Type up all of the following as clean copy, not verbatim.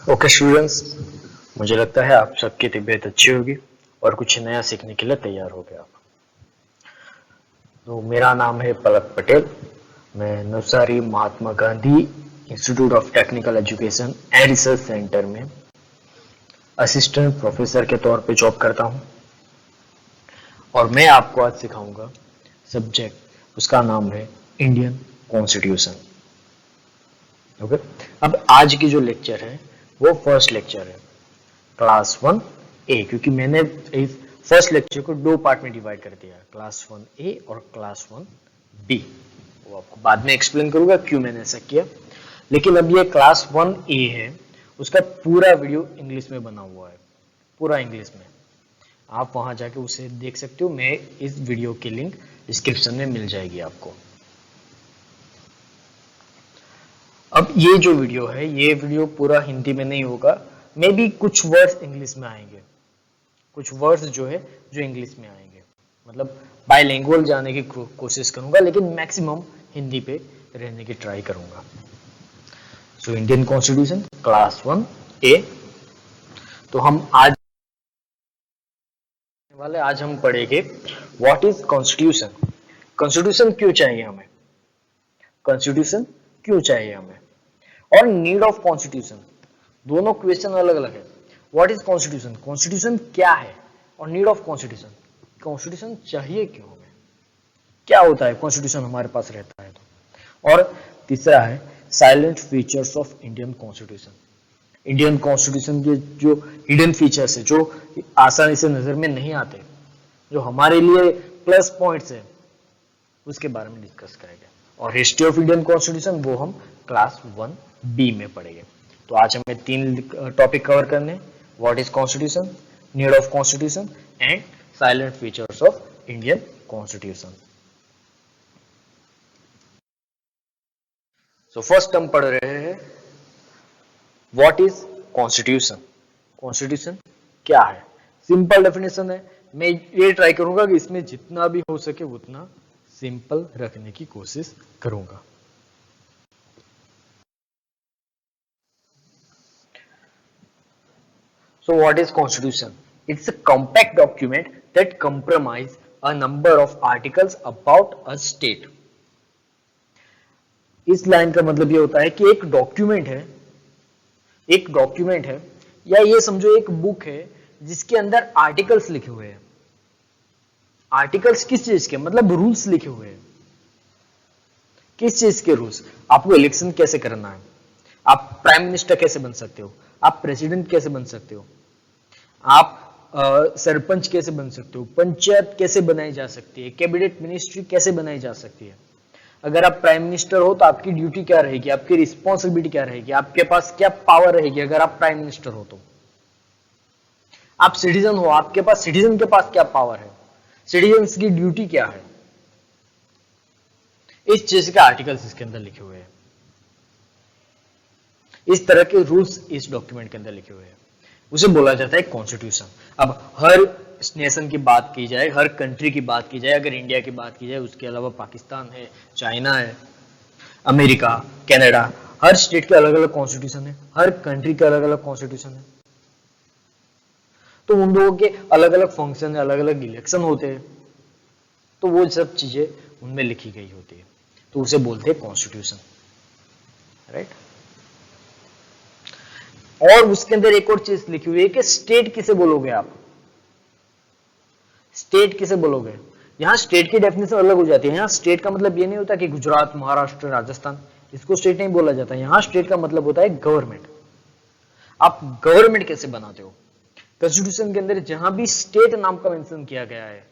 Okay students, मुझे लगता है आप सबकी तबीयत अच्छी होगी और कुछ नया सीखने के लिए तैयार हो गए आप। तो मेरा नाम है पलक पटेल। मैं Navsari Mahatma Gandhi institute of technical education and research centre में असिस्टेंट प्रोफेसर के तौर पे जॉब करता हूं और मैं आपको आज सिखाऊंगा सब्जेक्ट, उसका नाम है इंडियन कॉन्स्टिट्यूशन। ओके, अब आज की जो लेक्चर है वो फर्स्ट लेक्चर है, क्लास 1A, क्योंकि मैंने इस फर्स्ट लेक्चर को दो पार्ट में डिवाइड कर दिया, क्लास 1A और क्लास 1B। वो आपको बाद में एक्सप्लेन करूंगा क्यों मैंने ऐसा किया। लेकिन अब ये क्लास 1A है, उसका पूरा वीडियो इंग्लिश में बना हुआ है, पूरा इंग्लिश में। आप वहां जाके उसे देख सकते हो। मैं इस वीडियो की लिंक डिस्क्रिप्शन में मिल जाएगी आपको। अब ये जो वीडियो है, ये वीडियो पूरा हिंदी में नहीं होगा, मे बी कुछ वर्ड्स इंग्लिश में आएंगे, कुछ वर्ड्स जो है जो इंग्लिश में आएंगे। मतलब बायलिंगुअल जाने की कोशिश करूंगा, लेकिन मैक्सिमम हिंदी पे रहने की ट्राई करूंगा। So Indian constitution class 1A। तो हम आज हम पढ़ेंगे व्हाट इज कॉन्स्टिट्यूशन। कॉन्स्टिट्यूशन क्यों चाहिए हमें, कॉन्स्टिट्यूशन क्यों चाहिए हमें, और नीड ऑफ कॉन्स्टिट्यूशन। दोनों क्वेश्चन अलग अलग है। व्हाट इज कॉन्स्टिट्यूशन, कॉन्स्टिट्यूशन क्या है, और नीड ऑफ कॉन्स्टिट्यूशन, कॉन्स्टिट्यूशन चाहिए क्यों हमें, क्या होता है कॉन्स्टिट्यूशन हमारे पास रहता है तो। और तीसरा है salient features of Indian constitution. Indian constitution के जो हिडन फीचर्स है, जो आसानी से नजर में नहीं आते, जो हमारे लिए प्लस पॉइंट्स है, उसके बारे में डिस्कस करेंगे। और हिस्ट्री ऑफ इंडियन कॉन्स्टिट्यूशन वो हम क्लास 1B में पढ़ेंगे। तो आज हमें 3 टॉपिक कवर करने, what is constitution, need of constitution and salient features of Indian constitution. So first हम पढ़ रहे हैं व्हाट इज कॉन्स्टिट्यूशन। कॉन्स्टिट्यूशन क्या है, सिंपल डेफिनेशन है। मैं ये ट्राई करूंगा कि इसमें जितना भी हो सके उतना सिंपल रखने की कोशिश करूंगा। So what is constitution? It's a compact document that compromise a number of articles about a state. इस लाइन का मतलब ये होता है कि एक डॉक्यूमेंट है, एक डॉक्यूमेंट है, या ये समझो एक बुक है जिसके अंदर आर्टिकल्स लिखे हुए हैं। आर्टिकल्स किस चीज के, मतलब रूल्स लिखे हुए हैं। किस चीज के रूल्स, आपको इलेक्शन कैसे करना है, आप प्राइम मिनिस्टर कैसे बन सकते हो, आप प्रेसिडेंट कैसे बन सकते हो, आप सरपंच कैसे बन सकते हो, पंचायत कैसे बनाई जा सकती है, कैबिनेट मिनिस्ट्री कैसे बनाई जा सकती है। अगर आप प्राइम मिनिस्टर हो तो आपकी ड्यूटी क्या रहेगी, आपकी रिस्पॉन्सिबिलिटी क्या रहेगी, आपके पास क्या पावर रहेगी अगर आप प्राइम मिनिस्टर हो तो। आप सिटीजन हो, आपके पास सिटीजन के पास क्या पावर है, सिटीजन की ड्यूटी क्या है। इस चीज के आर्टिकल्स इसके अंदर लिखे हुए हैं, इस तरह के रूल्स इस डॉक्यूमेंट के अंदर लिखे हुए हैं, उसे बोला जाता है कॉन्स्टिट्यूशन। अब हर नेशन की बात की जाए, हर कंट्री की बात की जाए, अगर इंडिया की बात की जाए, उसके अलावा पाकिस्तान है, चाइना है, अमेरिका, कनाडा, हर स्टेट के अलग अलग कॉन्स्टिट्यूशन है, हर कंट्री के अलग अलग कॉन्स्टिट्यूशन है। तो उन लोगों के अलग अलग फंक्शन है, अलग अलग इलेक्शन होते हैं, तो वो सब चीजें उनमें लिखी गई होती है, तो उसे बोलते हैं कॉन्स्टिट्यूशन, राइट। और उसके अंदर एक और चीज लिखी हुई है कि स्टेट किसे बोलोगे आप, स्टेट किसे बोलोगे। यहां स्टेट की डेफिनेशन अलग हो जाती है। यहां स्टेट का मतलब ये नहीं होता कि गुजरात, महाराष्ट्र, राजस्थान, इसको स्टेट नहीं बोला जाता। यहां स्टेट का मतलब होता है गवर्नमेंट। आप गवर्नमेंट कैसे बनाते हो, कॉन्स्टिट्यूशन के अंदर जहां भी स्टेट नाम का मेंशन किया गया है,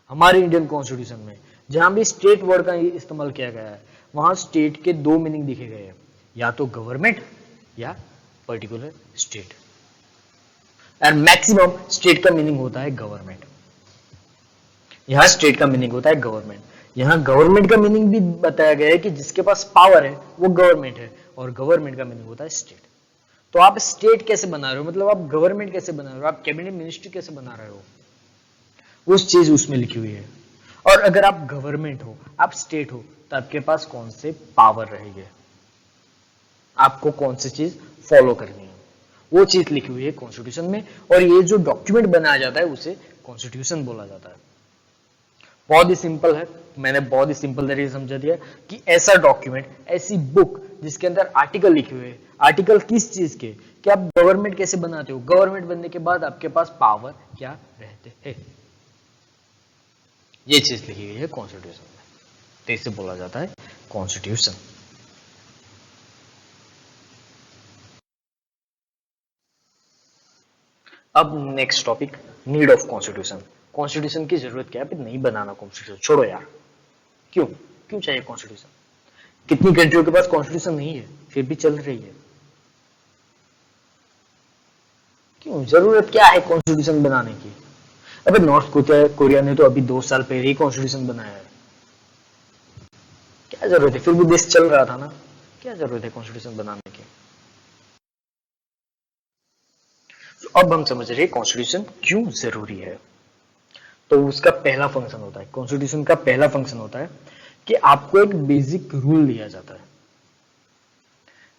हमारे इंडियन कॉन्स्टिट्यूशन में जहां भी स्टेट वर्ड का इस्तेमाल किया गया है, वहां स्टेट के 2 मीनिंग दिखे गए हैं, या तो गवर्नमेंट या particular state. And maximum state का मीनिंग होता है गवर्नमेंट। यहां स्टेट का मीनिंग होता है गवर्नमेंट। यहां गवर्नमेंट का मीनिंग भी बताया गया है कि जिसके पास पावर है वो गवर्नमेंट है, और गवर्नमेंट का मीनिंग होता है स्टेट। तो आप स्टेट कैसे बना रहे हो, मतलब आप गवर्नमेंट कैसे बना रहे हो, आप कैबिनेट मिनिस्ट्री कैसे बना रहे हो, उस चीज उसमें लिखी हुई है। और अगर आप गवर्नमेंट हो, आप स्टेट हो, तो आपके पास कौन से पावर रहेंगे, आपको कौन सी चीज फॉलो करनी है। वो चीज लिखी हुई है कॉन्स्टिट्यूशन में, और ये जो डॉक्यूमेंट बनाया जाता है उसे कॉन्स्टिट्यूशन बोला जाता है। बहुत ही सिंपल है, मैंने बहुत ही सिंपल तरीके से समझा दिया कि ऐसा डॉक्यूमेंट, ऐसी बुक जिसके अंदर आर्टिकल लिखे हुए हैं, आर्टिकल किस चीज के, कि आप गवर्नमेंट कैसे बनाते हो, गवर्नमेंट बनने के बाद आपके पास पावर क्या रहते हैं, ये चीज लिखी गई है कॉन्स्टिट्यूशन में, तो इसे बोला जाता है कॉन्स्टिट्यूशन। अब next topic, need of constitution. Constitution की जरूरत क्या है, नहीं बनाना कॉन्स्टिट्यूशन, छोड़ो यार, क्यों क्यों चाहिए कॉन्स्टिट्यूशन? कितनी कंट्रियों के पास कॉन्स्टिट्यूशन नहीं है फिर भी चल रही है, क्यों, जरूरत क्या है कॉन्स्टिट्यूशन बनाने की? अबे नॉर्थ कोरिया ने तो अभी 2 साल पहले ही कॉन्स्टिट्यूशन बनाया है, क्या जरूरत है, फिर भी देश चल रहा था ना, क्या जरूरत है कॉन्स्टिट्यूशन बनाने की? तो अब हम समझ रहे हैं कॉन्स्टिट्यूशन क्यों जरूरी है। तो उसका पहला फंक्शन होता है, कॉन्स्टिट्यूशन का पहला फंक्शन होता है कि आपको एक बेसिक रूल दिया जाता है,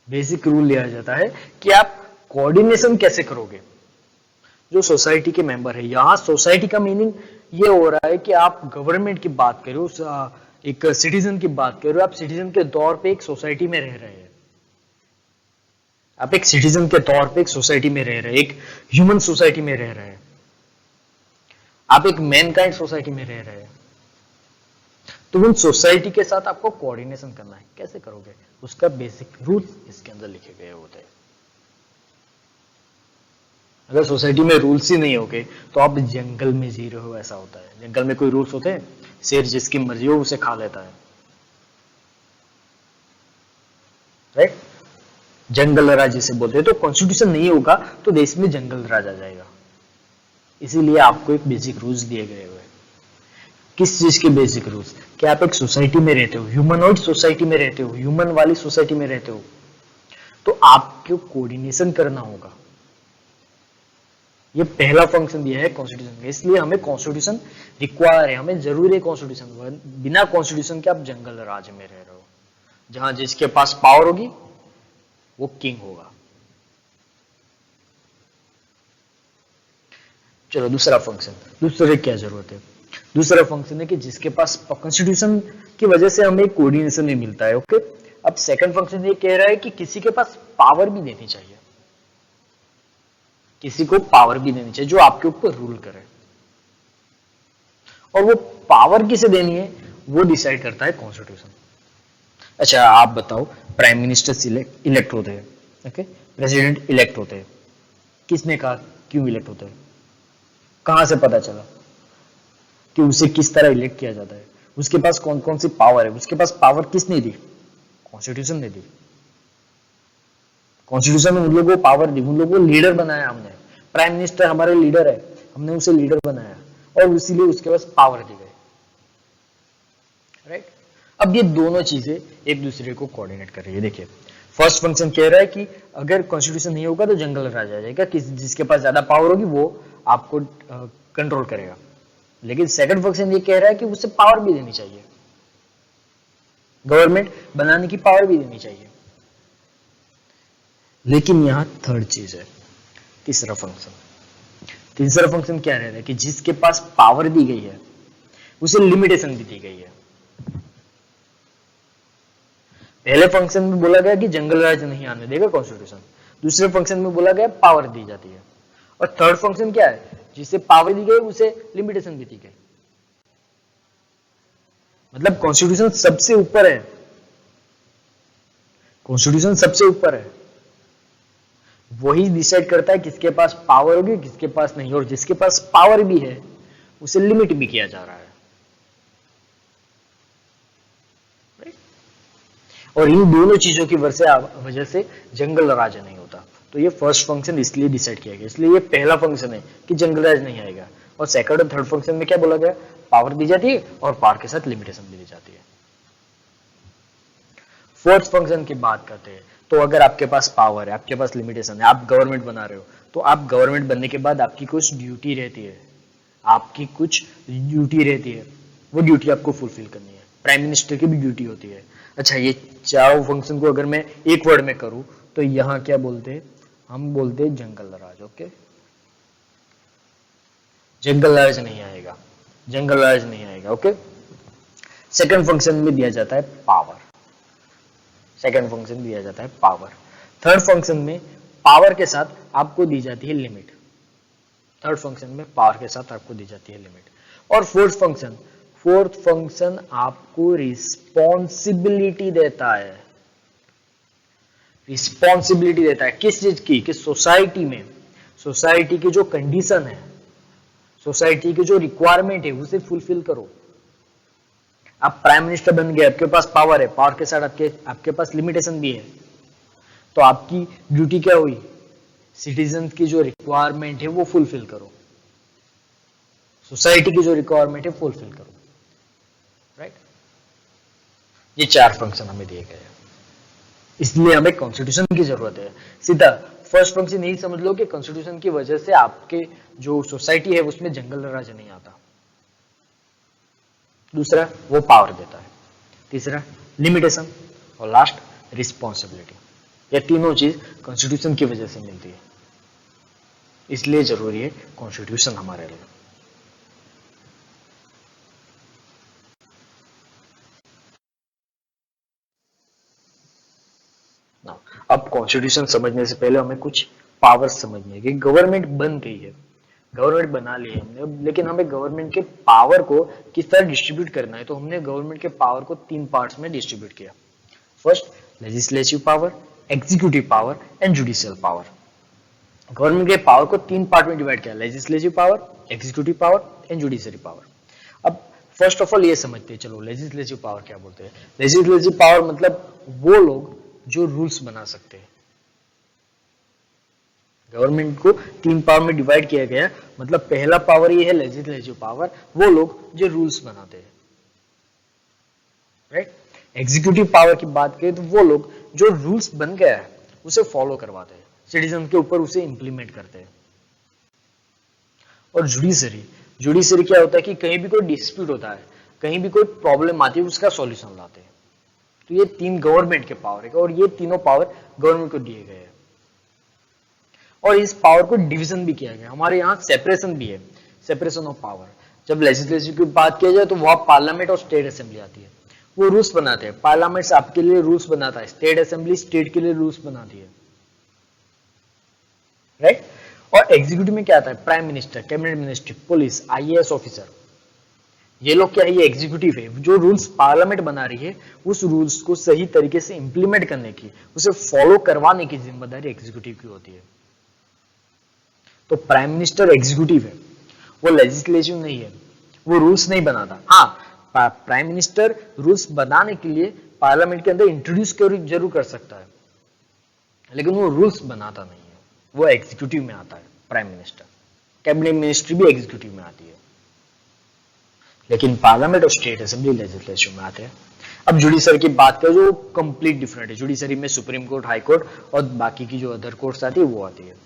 बेसिक रूल दिया जाता है कि आप कोऑर्डिनेशन कैसे करोगे। जो सोसाइटी के मेंबर है, यहां सोसाइटी का मीनिंग ये हो रहा है कि आप गवर्नमेंट की बात करो, एक सिटीजन की बात करो, आप सिटीजन के तौर पे एक सोसाइटी में रह रहे हैं, आप एक सिटीजन के तौर पे एक सोसाइटी में रह रहे हैं, एक ह्यूमन सोसाइटी में रह रहे हैं, आप एक मैनकाइंड सोसाइटी में रह रहे हैं, तो उन सोसाइटी के साथ आपको कोऑर्डिनेशन करना है, कैसे करोगे, उसका बेसिक रूल इसके अंदर लिखे गए होते हैं। अगर सोसाइटी में रूल्स ही नहीं होगे तो आप जंगल में जी रहे हो, ऐसा होता है। जंगल में कोई रूल्स होते हैं? शेर जिसकी मर्जी हो उसे खा लेता है, राइट? जंगल राज जिसे बोलते हैं। तो कॉन्स्टिट्यूशन नहीं होगा तो देश में जंगल राज आ जाएगा, इसीलिए आपको एक बेसिक रूल्स दिए गए हुए। किस चीज के बेसिक रूल्स? कि आप एक सोसाइटी में रहते हो, ह्यूमनॉइड सोसाइटी में रहते हो, ह्यूमन वाली सोसाइटी में रहते हो, तो आपको कोऑर्डिनेशन करना होगा। ये पहला फंक्शन दिया है कॉन्स्टिट्यूशन में, इसलिए हमें कॉन्स्टिट्यूशन रिक्वायर है, हमें जरूरी है कॉन्स्टिट्यूशन। बिना कॉन्स्टिट्यूशन के आप जंगल राज में रह रहे हो, जहां जिसके पास पावर होगी वो किंग होगा। चलो दूसरा फंक्शन, दूसरे क्या जरूरत है? दूसरा फंक्शन है कि जिसके पास कॉन्स्टिट्यूशन की वजह से हमें कोऑर्डिनेशन नहीं मिलता है, ओके। अब सेकंड फंक्शन ये कह रहा है कि किसी के पास पावर भी देनी चाहिए, किसी को पावर भी देनी चाहिए जो आपके ऊपर रूल करे, और वो पावर किसे देनी है वो डिसाइड करता है कॉन्स्टिट्यूशन। अच्छा आप बताओ, प्राइम मिनिस्टर इलेक्ट होते हैं, ओके, प्रेसिडेंट इलेक्ट होते हैं, किसने कहा क्यों इलेक्ट होते हैं? कहां से पता चला कि उसे किस तरह इलेक्ट किया जाता है? उसके पास कौन कौन सी पावर है? उसके पास पावर किसने दी? कॉन्स्टिट्यूशन ने दी। कॉन्स्टिट्यूशन में उन लोगों को पावर दी, उन लोगों को लीडर बनाया हमने। प्राइम मिनिस्टर हमारे लीडर है, हमने उसे लीडर बनाया और इसीलिए उसके पास पावर दी गई, राइट? अब ये दोनों चीजें एक दूसरे को कोऑर्डिनेट कर रही है। देखिए फर्स्ट फंक्शन कह रहा है कि अगर कॉन्स्टिट्यूशन नहीं होगा तो जंगल राज आ जाएगा, जिसके पास ज्यादा पावर होगी वो आपको कंट्रोल करेगा। लेकिन सेकंड फंक्शन ये कह रहा है कि उसे पावर भी देनी चाहिए, गवर्नमेंट बनाने की पावर भी देनी चाहिए। लेकिन यहां थर्ड चीज है, तीसरा फंक्शन। तीसरा फंक्शन क्या रहता है कि जिसके पास पावर दी गई है उसे लिमिटेशन भी दी गई है। पहले फंक्शन में बोला गया कि जंगल राज नहीं आने देगा कॉन्स्टिट्यूशन, दूसरे फंक्शन में बोला गया पावर दी जाती है, और थर्ड फंक्शन क्या है, जिसे पावर दी गई उसे लिमिटेशन भी दी गई। मतलब कॉन्स्टिट्यूशन सबसे ऊपर है, कॉन्स्टिट्यूशन सबसे ऊपर है, वही डिसाइड करता है किसके पास पावर होगी किसके पास नहीं, और जिसके पास पावर भी है उसे लिमिट भी किया जा रहा है। और इन दोनों चीजों की वजह से जंगल राज नहीं होता। तो ये फर्स्ट फंक्शन इसलिए डिसाइड किया गया, इसलिए ये पहला फंक्शन है कि जंगल राज नहीं आएगा। और सेकंड और थर्ड फंक्शन में क्या बोला गया, पावर दी जाती है और पावर के साथ लिमिटेशन भी दी जाती है। फोर्थ फंक्शन की बात करते हैं, तो अगर आपके पास पावर है, आपके पास लिमिटेशन है, आप गवर्नमेंट बना रहे हो, तो आप गवर्नमेंट बनने के बाद आपकी कुछ ड्यूटी रहती है, आपकी कुछ ड्यूटी रहती है, वो ड्यूटी आपको फुलफिल करनी है। प्राइम मिनिस्टर की भी ड्यूटी होती है। अच्छा ये चारों फंक्शन को अगर मैं एक वर्ड में करूं तो यहाँ क्या बोलते हैं, हम बोलते हैं जंगल राज। ओके, जंगल राज नहीं आएगा, जंगल राज नहीं आएगा। ओके, सेकंड फंक्शन में दिया जाता है पावर, सेकंड फंक्शन दिया जाता है पावर। थर्ड फंक्शन में पावर के साथ आपको दी जाती है लिमिट, थर्ड फंक्शन में पावर के साथ आपको दी जाती है लिमिट। और फोर्थ फंक्शन आपको रिस्पॉन्सिबिलिटी देता है, रिस्पॉन्सिबिलिटी देता है किस चीज की, कि सोसाइटी में, सोसाइटी की जो कंडीशन है, सोसाइटी की जो रिक्वायरमेंट है उसे फुलफिल करो। आप प्राइम मिनिस्टर बन गए, आपके पास पावर है, पावर के साथ आपके पास लिमिटेशन भी है, तो आपकी ड्यूटी क्या हुई, सिटीजन की जो रिक्वायरमेंट है वो फुलफिल करो, सोसाइटी की जो रिक्वायरमेंट है फुलफिल करो, राइट। ये चार फंक्शन हमें दिए गए हैं, इसलिए हमें कॉन्स्टिट्यूशन की जरूरत है। सीधा फर्स्ट फंक्शन यही समझ लो कि कॉन्स्टिट्यूशन की वजह से आपके जो सोसाइटी है उसमें जंगल राज नहीं आता। दूसरा वो पावर देता है, तीसरा लिमिटेशन, और लास्ट रिस्पॉन्सिबिलिटी। ये तीनों चीज कॉन्स्टिट्यूशन की वजह से मिलती है, इसलिए जरूरी है कॉन्स्टिट्यूशन हमारे लिए। अब कॉन्स्टिट्यूशन समझने से पहले हमें कुछ पावर समझनी है कि गवर्नमेंट बन गई है, गवर्नमेंट बना ली है हमने, लेकिन हमें गवर्नमेंट के पावर को किस तरह डिस्ट्रीब्यूट करना है, तो हमने गवर्नमेंट के पावर को तीन पार्ट्स में डिस्ट्रीब्यूट किया। First legislative power, executive power and judicial power. Government के पावर को तीन पार्ट में डिवाइड किया, legislative power, executive power and judiciary power. अब फर्स्ट ऑफ ऑल ये समझते हैं, चलो लेजिस्लेटिव पावर क्या बोलते हैं। लेजिस्लेटिव पावर मतलब वो लोग जो रूल्स बना सकते हैं। गवर्नमेंट को तीन पावर में डिवाइड किया गया, मतलब पहला पावर ये है लेजिस्लेटिव पावर, वो लोग जो रूल्स बनाते हैं, राइट। एग्जीक्यूटिव पावर की बात करें तो वो लोग जो रूल्स बन गया है उसे फॉलो करवाते हैं, सिटीजन के ऊपर उसे इंप्लीमेंट करते हैं। और जुडिशरी, जुडिशरी क्या होता है कि कहीं भी कोई डिस्प्यूट होता है, कहीं भी कोई प्रॉब्लम आती है, उसका सॉल्यूशन लाते हैं। तो ये तीन गवर्नमेंट के पावर है, और ये तीनों पावर गवर्नमेंट को दिए गए हैं, और इस पावर को डिवीजन भी किया गया। हमारे यहाँ सेपरेशन भी है, सेपरेशन ऑफ पावर। जब लेजिस्लेटिव की बात किया जाए तो वहां पार्लियामेंट और स्टेट असेंबली आती है, वो रूल्स बनाते हैं। पार्लियामेंट आपके लिए रूल्स बनाता है, स्टेट असेंबली स्टेट के लिए रूल्स बनाती है, राइट। और एग्जीक्यूटिव में क्या आता है, prime minister, cabinet minister, police, IAS officer, ये लोग क्या है, ये एग्जीक्यूटिव है। जो रूल्स पार्लियामेंट बना रही है उस रूल्स को सही तरीके से इंप्लीमेंट करने की, उसे फॉलो करवाने की जिम्मेदारी एग्जीक्यूटिव की होती है। तो प्राइम मिनिस्टर एग्जीक्यूटिव है, वो लेजिस्लेटिव नहीं है, वो रूल्स नहीं बनाता। हाँ, प्राइम मिनिस्टर रूल्स बनाने के लिए पार्लियामेंट के अंदर इंट्रोड्यूस जरूर कर सकता है, लेकिन वो रूल्स बनाता नहीं है, वो एग्जीक्यूटिव में आता है प्राइम मिनिस्टर। कैबिनेट मिनिस्ट्री भी एग्जीक्यूटिव में आती है, लेकिन पार्लियामेंट और स्टेट असेंबली लेजिस्लेटिव में आते हैं। अब जुडिशरी की बात करें जो कंप्लीट डिफरेंट है। जुडिशरी में सुप्रीम कोर्ट, हाई कोर्ट और बाकी की जो अदर कोर्ट्स आती है वो आती है।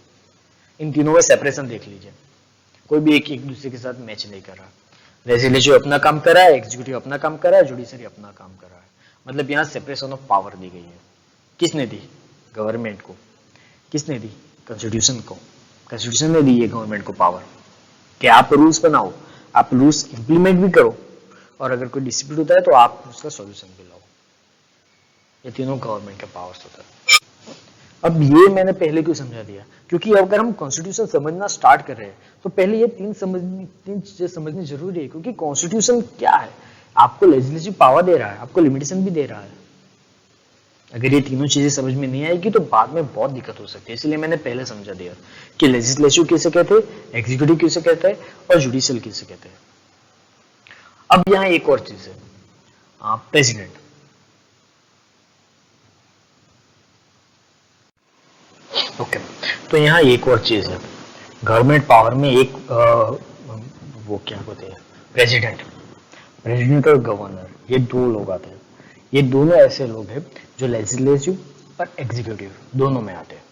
इन तीनों में सेपरेशन देख लीजिए, कोई भी एक दूसरे के साथ मैच नहीं कर रहा। लेजिस्लेटिव अपना काम कर रहा है, एग्जीक्यूटिव अपना काम कर रहा है, जुडिशरी अपना काम कर रहा है। मतलब यहाँ सेपरेशन ऑफ पावर दी गई है। किसने दी, गवर्नमेंट को। किसने दी, कॉन्स्टिट्यूशन को। कॉन्स्टिट्यूशन ने दी है गवर्नमेंट को पावर कि आप रूल्स बनाओ, आप रूल्स इंप्लीमेंट भी करो, और अगर कोई डिस्प्यूट होता है तो आप उसका सॉल्यूशन भी लाओ। ये तीनों गवर्नमेंट के पावर्स होता है। अब ये मैंने पहले क्यों समझा दिया, क्योंकि अगर हम कॉन्स्टिट्यूशन समझना स्टार्ट कर रहे हैं तो पहले ये तीन चीजें समझनी जरूरी है। क्योंकि कॉन्स्टिट्यूशन क्या है, आपको लेजिस्लेटिव पावर दे रहा है, आपको लिमिटेशन भी दे रहा है। अगर ये तीनों चीजें समझ में नहीं आएगी तो बाद में बहुत दिक्कत हो सकती है। इसलिए मैंने पहले समझा दिया कि लेजिस्लेटिव किसे कहते हैं, एग्जीक्यूटिव किसे कहते हैं, और जुडिशियल किसे कहते हैं। अब यहाँ एक और चीज है, प्रेसिडेंट। ओके, तो यहाँ एक और चीज है, गवर्नमेंट पावर में एक वो क्या बोलते हैं, प्रेसिडेंट। प्रेसिडेंट और गवर्नर, ये दो लोग आते हैं। ये दोनों ऐसे लोग हैं जो लेजिस्लेटिव और एग्जीक्यूटिव दोनों में आते हैं।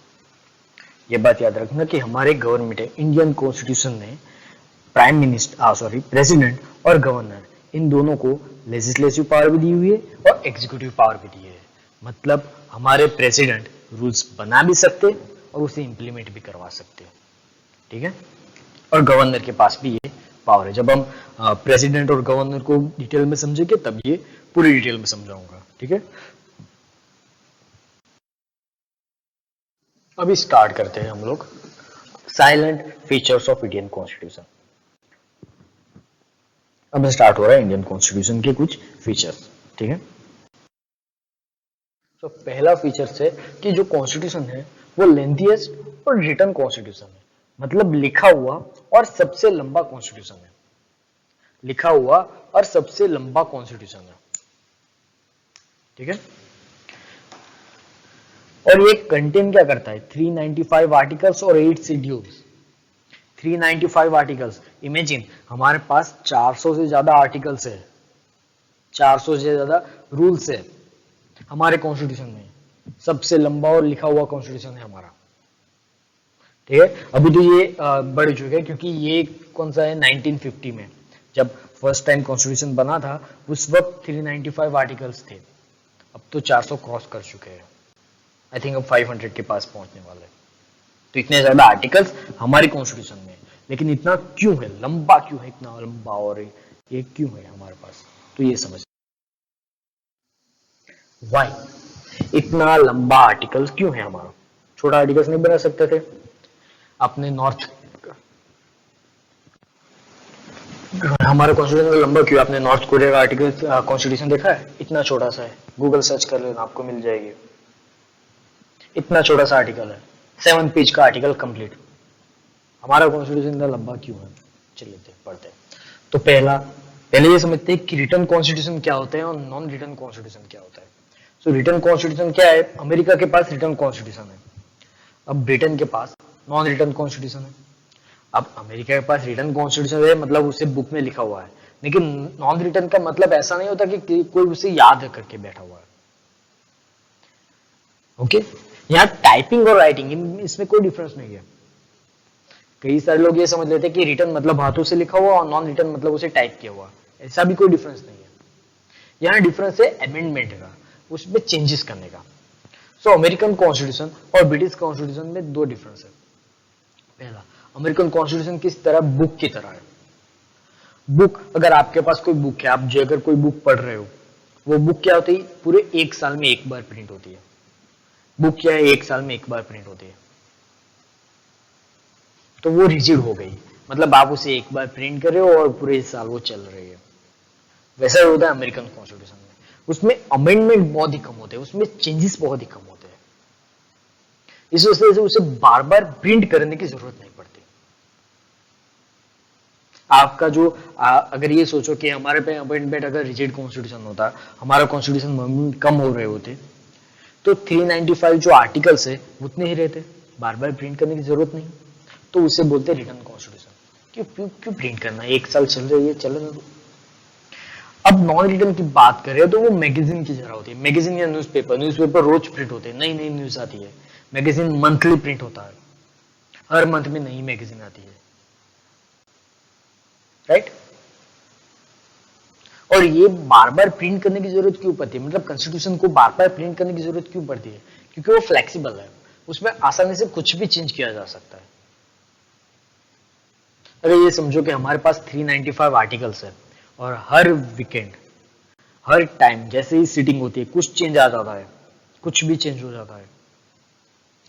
ये बात याद रखना कि हमारे गवर्नमेंट है, इंडियन कॉन्स्टिट्यूशन ने प्राइम मिनिस्टर प्रेसिडेंट और गवर्नर इन दोनों को लेजिस्लेटिव पावर भी दी हुई है और एग्जीक्यूटिव पावर भी दी है। मतलब हमारे प्रेसिडेंट रूल्स बना भी सकते और उसे इंप्लीमेंट भी करवा सकते हैं, ठीक है। और गवर्नर के पास भी ये पावर है। जब हम प्रेसिडेंट और गवर्नर को डिटेल में समझेंगे तब ये पूरी डिटेल में समझाऊंगा, ठीक है। अभी स्टार्ट करते हैं हम लोग salient features of Indian constitution. अब स्टार्ट हो रहा है इंडियन कॉन्स्टिट्यूशन के कुछ फीचर्स, ठीक है। तो पहला फीचर है कि जो कॉन्स्टिट्यूशन है वो लेंथीएस्ट और रिटन कॉन्स्टिट्यूशन है, मतलब लिखा हुआ और सबसे लंबा कॉन्स्टिट्यूशन है। लिखा हुआ और सबसे लंबा कॉन्स्टिट्यूशन है, ठीक है। और ये कंटेन क्या करता है, 395 आर्टिकल्स और 8 शेड्यूल्स। 395 आर्टिकल्स, इमेजिन हमारे पास 400 से ज्यादा आर्टिकल्स है, 400 से ज्यादा रूल्स है हमारे कॉन्स्टिट्यूशन में। सबसे लंबा और लिखा हुआ कॉन्स्टिट्यूशन है हमारा, ठीक है। अभी तो ये बढ़ चुका है क्योंकि ये कौन सा है, 1950 में जब फर्स्ट टाइम कॉन्स्टिट्यूशन बना था उस वक्त 395 आर्टिकल्स थे। अब तो 400 क्रॉस कर चुके हैं, आई थिंक अब 500 के पास पहुंचने वाले हैं। तो इतने ज्यादा आर्टिकल्स हमारे कॉन्स्टिट्यूशन में, लेकिन इतना क्यों है, लंबा क्यों है, इतना लंबा और ये क्यों है हमारे पास, तो ये समझ वाई इतना लंबा आर्टिकल क्यों है हमारा। छोटा आर्टिकल्स नहीं बना सकते थे अपने नॉर्थ, हमारा कॉन्स्टिट्यूशन लंबा क्यों, आपने नॉर्थ कोरिया का आर्टिकल कॉन्स्टिट्यूशन देखा है, इतना छोटा सा है, गूगल सर्च कर लेना आपको मिल जाएगी। इतना छोटा सा आर्टिकल है, 7 पेज का आर्टिकल कंप्लीट। हमारा कॉन्स्टिट्यूशन इतना लंबा क्यों है, चलिए पढ़ते हैं। तो पहले ये समझते हैं कि रिटन कॉन्स्टिट्यूशन क्या होता है और नॉन रिटन कॉन्स्टिट्यूशन क्या होता है। सो रिटन कॉन्स्टिट्यूशन क्या है, अमेरिका के पास रिटन कॉन्स्टिट्यूशन है, अब ब्रिटेन के पास नॉन रिटन कॉन्स्टिट्यूशन है। अब अमेरिका के पास रिटन कॉन्स्टिट्यूशन है मतलब उसे बुक में लिखा हुआ है, लेकिन नॉन रिटन का मतलब ऐसा नहीं होता कि कोई उसे याद करके बैठा हुआ है, ओके। यहाँ टाइपिंग और राइटिंग इसमें कोई डिफरेंस नहीं है। कई सारे लोग ये समझ लेते हैं कि रिटन मतलब हाथों से लिखा हुआ और नॉन रिटन मतलब उसे टाइप किया हुआ, ऐसा भी कोई डिफरेंस नहीं है। यहाँ डिफरेंस है अमेंडमेंट का, उसमें चेंजेस करने का। सो अमेरिकन कॉन्स्टिट्यूशन और ब्रिटिश कॉन्स्टिट्यूशन में दो डिफरेंस है। पहला, अमेरिकन कॉन्स्टिट्यूशन किस तरह, बुक की तरह है। बुक, अगर आपके पास कोई बुक है, आप जो अगर कोई बुक पढ़ रहे हो, वो बुक क्या होती है, पूरे एक साल में एक बार प्रिंट होती है। बुक क्या है, एक साल में एक बार प्रिंट होती है, तो वो रिजिड हो गई, मतलब आप उसे एक बार प्रिंट कर रहे हो और पूरे साल वो चल रही है। वैसा ही होता है अमेरिकन कॉन्स्टिट्यूशन में, उसमें अमेंडमेंट बहुत ही कम होते हैं, उसमें चेंजेस बहुत ही कम होते हैं, इस वजह से उसे बार बार प्रिंट करने की जरूरत नहीं पड़ती। आपका जो अगर ये सोचो कि हमारे पे अमेंडमेंट अगर रिजिड कॉन्स्टिट्यूशन होता, हमारा कॉन्स्टिट्यूशन कम हो रहे होते, तो 395 जो आर्टिकल्स है उतने ही रहते, बार बार प्रिंट करने की जरूरत नहीं। तो उसे बोलते हैं रिटन कॉन्स्टिट्यूशन। क्यों प्रिंट करना, एक साल चल रही है, चलने दो। अब नॉन रिटन की बात करें तो वो मैगजीन की तरह होती है, मैगजीन या न्यूज़पेपर रोज प्रिंट होते हैं, नई नई न्यूज आती है। मैगजीन मंथली प्रिंट होता है, हर मंथ में नई मैगजीन आती है, राइट। और ये बार बार प्रिंट करने की जरूरत क्यों पड़ती है, मतलब कॉन्स्टिट्यूशन को बार बार प्रिंट करने की जरूरत क्यों पड़ती है, क्योंकि वो फ्लेक्सिबल है, उसमें आसानी से कुछ भी चेंज किया जा सकता है। अगर ये समझो कि हमारे पास 395 आर्टिकल्स है और हर वीकेंड, हर टाइम जैसे ही सीटिंग होती है कुछ चेंज आ जाता है, कुछ भी चेंज हो जाता है,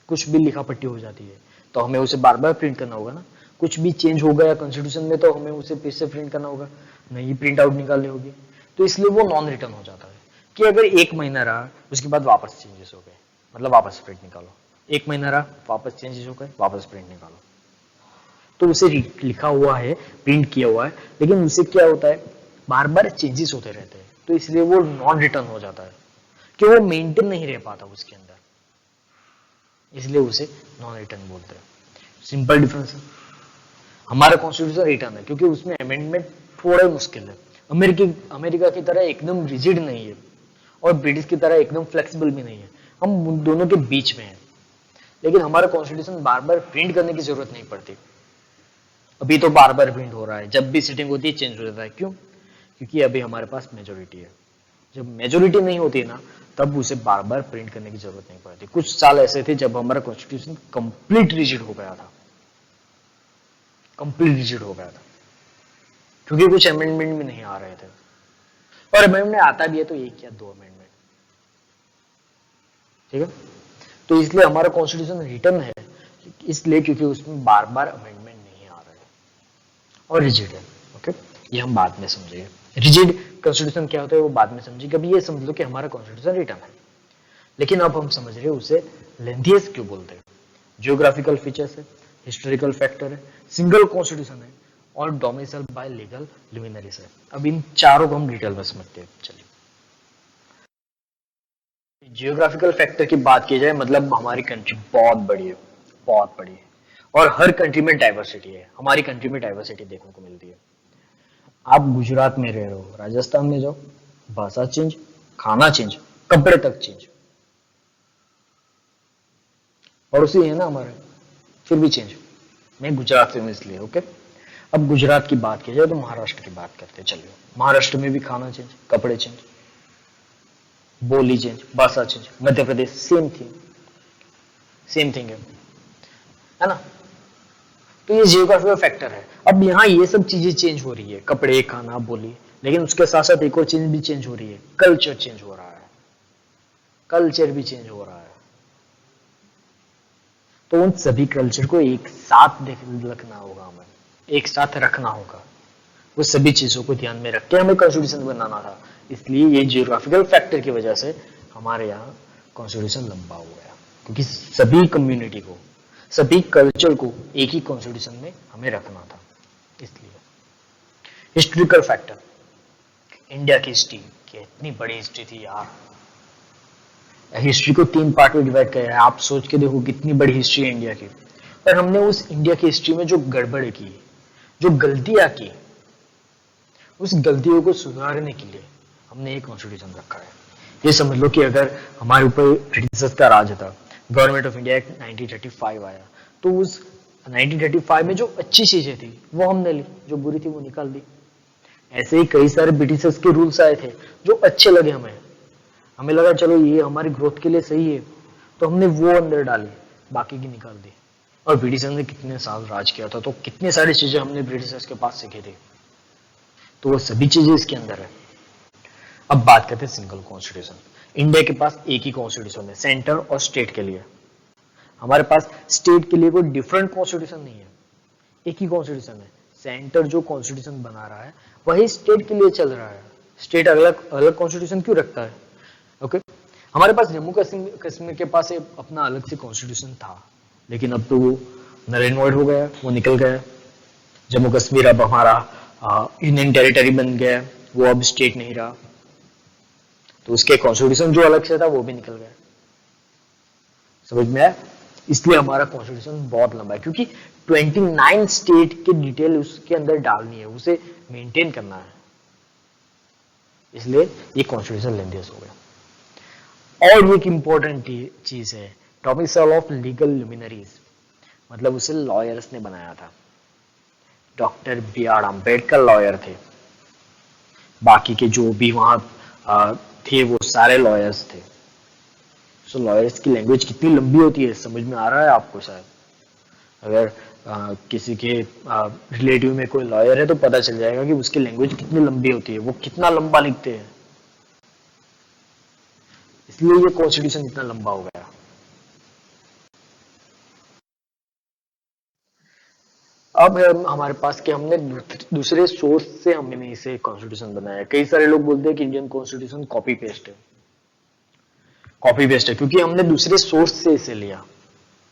कुछ भी लिखा पट्टी हो जाती है, तो हमें उसे बार बार प्रिंट करना होगा ना। कुछ भी चेंज हो गया कॉन्स्टिट्यूशन में तो हमें उसे फिर से प्रिंट करना होगा, नई प्रिंट आउट निकालनी होगी। तो इसलिए वो नॉन रिटर्न हो जाता है कि अगर एक महीना रहा उसके बाद वापस चेंजेस हो गए, मतलब वापस प्रिंट निकालो, एक महीना रहा वापस चेंजेस हो गए, वापस प्रिंट निकालो। तो उसे लिखा हुआ है, प्रिंट किया हुआ है, लेकिन उसे क्या होता है, बार बार चेंजेस होते रहते हैं, तो इसलिए वो नॉन रिटर्न हो जाता है कि वो मेंटेन नहीं रह पाता उसके अंदर, इसलिए उसे नॉन रिटर्न बोलते हैं। सिंपल डिफरेंस है। हमारा कॉन्स्टिट्यूशन रिटर्न है क्योंकि उसमें अमेंडमेंट थोड़ा मुश्किल है। अमेरिका की तरह एकदम रिजिड नहीं है और ब्रिटिश की तरह एकदम फ्लेक्सिबल भी नहीं है, हम दोनों के बीच में है। लेकिन हमारा कॉन्स्टिट्यूशन बार बार प्रिंट करने की जरूरत नहीं पड़ती। अभी तो बार बार प्रिंट हो रहा है, जब भी सिटिंग होती है चेंज हो जाता है। क्यों? क्योंकि अभी हमारे पास मेजोरिटी है। जब मेजोरिटी नहीं होती है ना, तब उसे बार बार प्रिंट करने की जरूरत नहीं पड़ती। कुछ साल ऐसे थे जब हमारा कॉन्स्टिट्यूशन कंप्लीट रिजिड हो गया था, कंप्लीट रिजिड हो गया था, क्योंकि कुछ अमेंडमेंट भी नहीं आ रहे थे, और अमेंडमेंट आता भी है तो एक या दो अमेंडमेंट, ठीक है। तो इसलिए हमारा कॉन्स्टिट्यूशन रिटर्न है इसलिए क्योंकि उसमें बार बार अमेंडमेंट नहीं आ रहे और रिजिड है। ओके, ये हम बाद में समझेंगे रिजिड कॉन्स्टिट्यूशन क्या होता है, वो बाद में समझेंगे। अभी ये समझ लो कि हमारा कॉन्स्टिट्यूशन रिटर्न है, लेकिन अब हम समझ रहे हैं उसे लेंथियस क्यों बोलते हैं। जियोग्राफिकल फीचर्स है, हिस्टोरिकल फैक्टर है, सिंगल कॉन्स्टिट्यूशन है और डोमिसाइल बाय लीगल लुमिनरीज है। अब इन चारों को हम डिटेल में समझते हैं। चलिए, जियोग्राफिकल फैक्टर की बात की जाए, मतलब हमारी कंट्री बहुत बड़ी है, बहुत बड़ी है, और हर कंट्री में डाइवर्सिटी है। हमारी कंट्री में डाइवर्सिटी देखने को मिलती है। आप गुजरात में रह रहे हो, राजस्थान में जाओ, भाषा चेंज, खाना चेंज, कपड़े तक चेंज, पड़ोसी है ना हमारे, फिर भी चेंज। मैं गुजरात से हूं इसलिए। ओके, अब गुजरात की बात की जाए तो महाराष्ट्र की बात करते हैं। चलिए, महाराष्ट्र में भी खाना चेंज, कपड़े चेंज, बोली चेंज, भाषा change. Madhya Pradesh same thing, same thing है ना। तो ये जियोग्राफिकल फैक्टर है। अब यहाँ ये सब चीजें चेंज हो रही है, कपड़े, खाना, बोली, लेकिन उसके साथ साथ एक और चीज भी चेंज हो रही है, कल्चर चेंज हो रहा है, कल्चर भी चेंज हो रहा है। तो उन सभी कल्चर को एक साथ रखना होगा, हमें एक साथ रखना होगा। वो सभी चीजों को ध्यान में रख के हमें कॉन्स्टिट्यूशन बनाना था। इसलिए ये जियोग्राफिकल फैक्टर की वजह से हमारे यहाँ कॉन्स्टिट्यूशन लंबा हो गया, क्योंकि सभी कम्युनिटी को, सभी कल्चर को एक ही कॉन्स्टिट्यूशन में हमें रखना था। इसलिए हिस्टोरिकल फैक्टर, इंडिया की हिस्ट्री, कितनी बड़ी हिस्ट्री थी यार। हिस्ट्री को 3 पार्ट में डिवाइड किया है। आप सोच के देखो कितनी बड़ी हिस्ट्री है इंडिया की, पर हमने उस इंडिया की हिस्ट्री में जो गड़बड़ की, जो गलतियां की, उस गलतियों को सुधारने के लिए हमने एक कॉन्स्टिट्यूशन रखा है। ये समझ लो कि अगर हमारे ऊपर ब्रिटिशर्स का राज था, गवर्नमेंट ऑफ इंडिया एक्ट 1935 आया, तो उस 1935 में जो अच्छी चीजें थी वो हमने ली, जो बुरी थी वो निकाल दी। ऐसे ही कई सारे ब्रिटिशर्स के रूल्स आए थे जो अच्छे लगे हमें, हमें लगा चलो ये हमारी ग्रोथ के लिए सही है, तो हमने वो अंदर डाली, बाकी की निकाल दी। और ब्रिटिशर्स ने कितने साल राज किया था, तो कितनी सारी चीजें हमने ब्रिटिशर्स के पास सीखी थी, तो वो सभी चीजें इसके अंदर है। अब बात करते हैं सिंगल कॉन्स्टिट्यूशन। इंडिया के पास एक ही कॉन्स्टिट्यूशन है सेंटर और स्टेट के लिए। हमारे पास स्टेट के लिए कोई डिफरेंट कॉन्स्टिट्यूशन नहीं है, एक ही कॉन्स्टिट्यूशन है। सेंटर जो कॉन्स्टिट्यूशन बना रहा है वही स्टेट के लिए चल रहा है। स्टेट अलग अलग कॉन्स्टिट्यूशन क्यों रखता है? ओके, हमारे पास जम्मू कश्मीर के पास अपना अलग से कॉन्स्टिट्यूशन था, लेकिन अब तो वो नल एंड वॉइड हो गया, वो निकल गया। जम्मू कश्मीर अब हमारा यूनियन टेरिटरी बन गया, वो अब स्टेट नहीं रहा, तो उसके कॉन्स्टिट्यूशन जो अलग से था वो भी निकल गया। समझ में आया? इसलिए हमारा कॉन्स्टिट्यूशन बहुत लंबा है, क्योंकि 29 स्टेट की डिटेल उसके अंदर डालनी है, उसे मेंटेन करना है, इसलिए ये कॉन्स्टिट्यूशन लेंथियस हो गया। और एक इंपॉर्टेंट चीज है, डोमिसाइल ऑफ लीगल लुमिनरीज, मतलब उसे लॉयर्स ने बनाया था। Doctor B R Ambedkar lawyer थे, बाकी के जो भी वहां थे वो सारे लॉयर्स थे। सो लॉयर्स की लैंग्वेज कितनी लंबी होती है, समझ में आ रहा है आपको? शायद अगर किसी के रिलेटिव में कोई लॉयर है तो पता चल जाएगा कि उसकी लैंग्वेज कितनी लंबी होती है, वो कितना लंबा लिखते हैं, इसलिए ये कॉन्स्टिट्यूशन इतना लंबा हो गया। अब हमारे पास कि हमने दूसरे सोर्स से हमने इसे कॉन्स्टिट्यूशन बनाया। कई सारे लोग बोलते हैं कि इंडियन कॉन्स्टिट्यूशन कॉपी पेस्ट है, कॉपी पेस्ट है क्योंकि हमने दूसरे सोर्स से इसे लिया,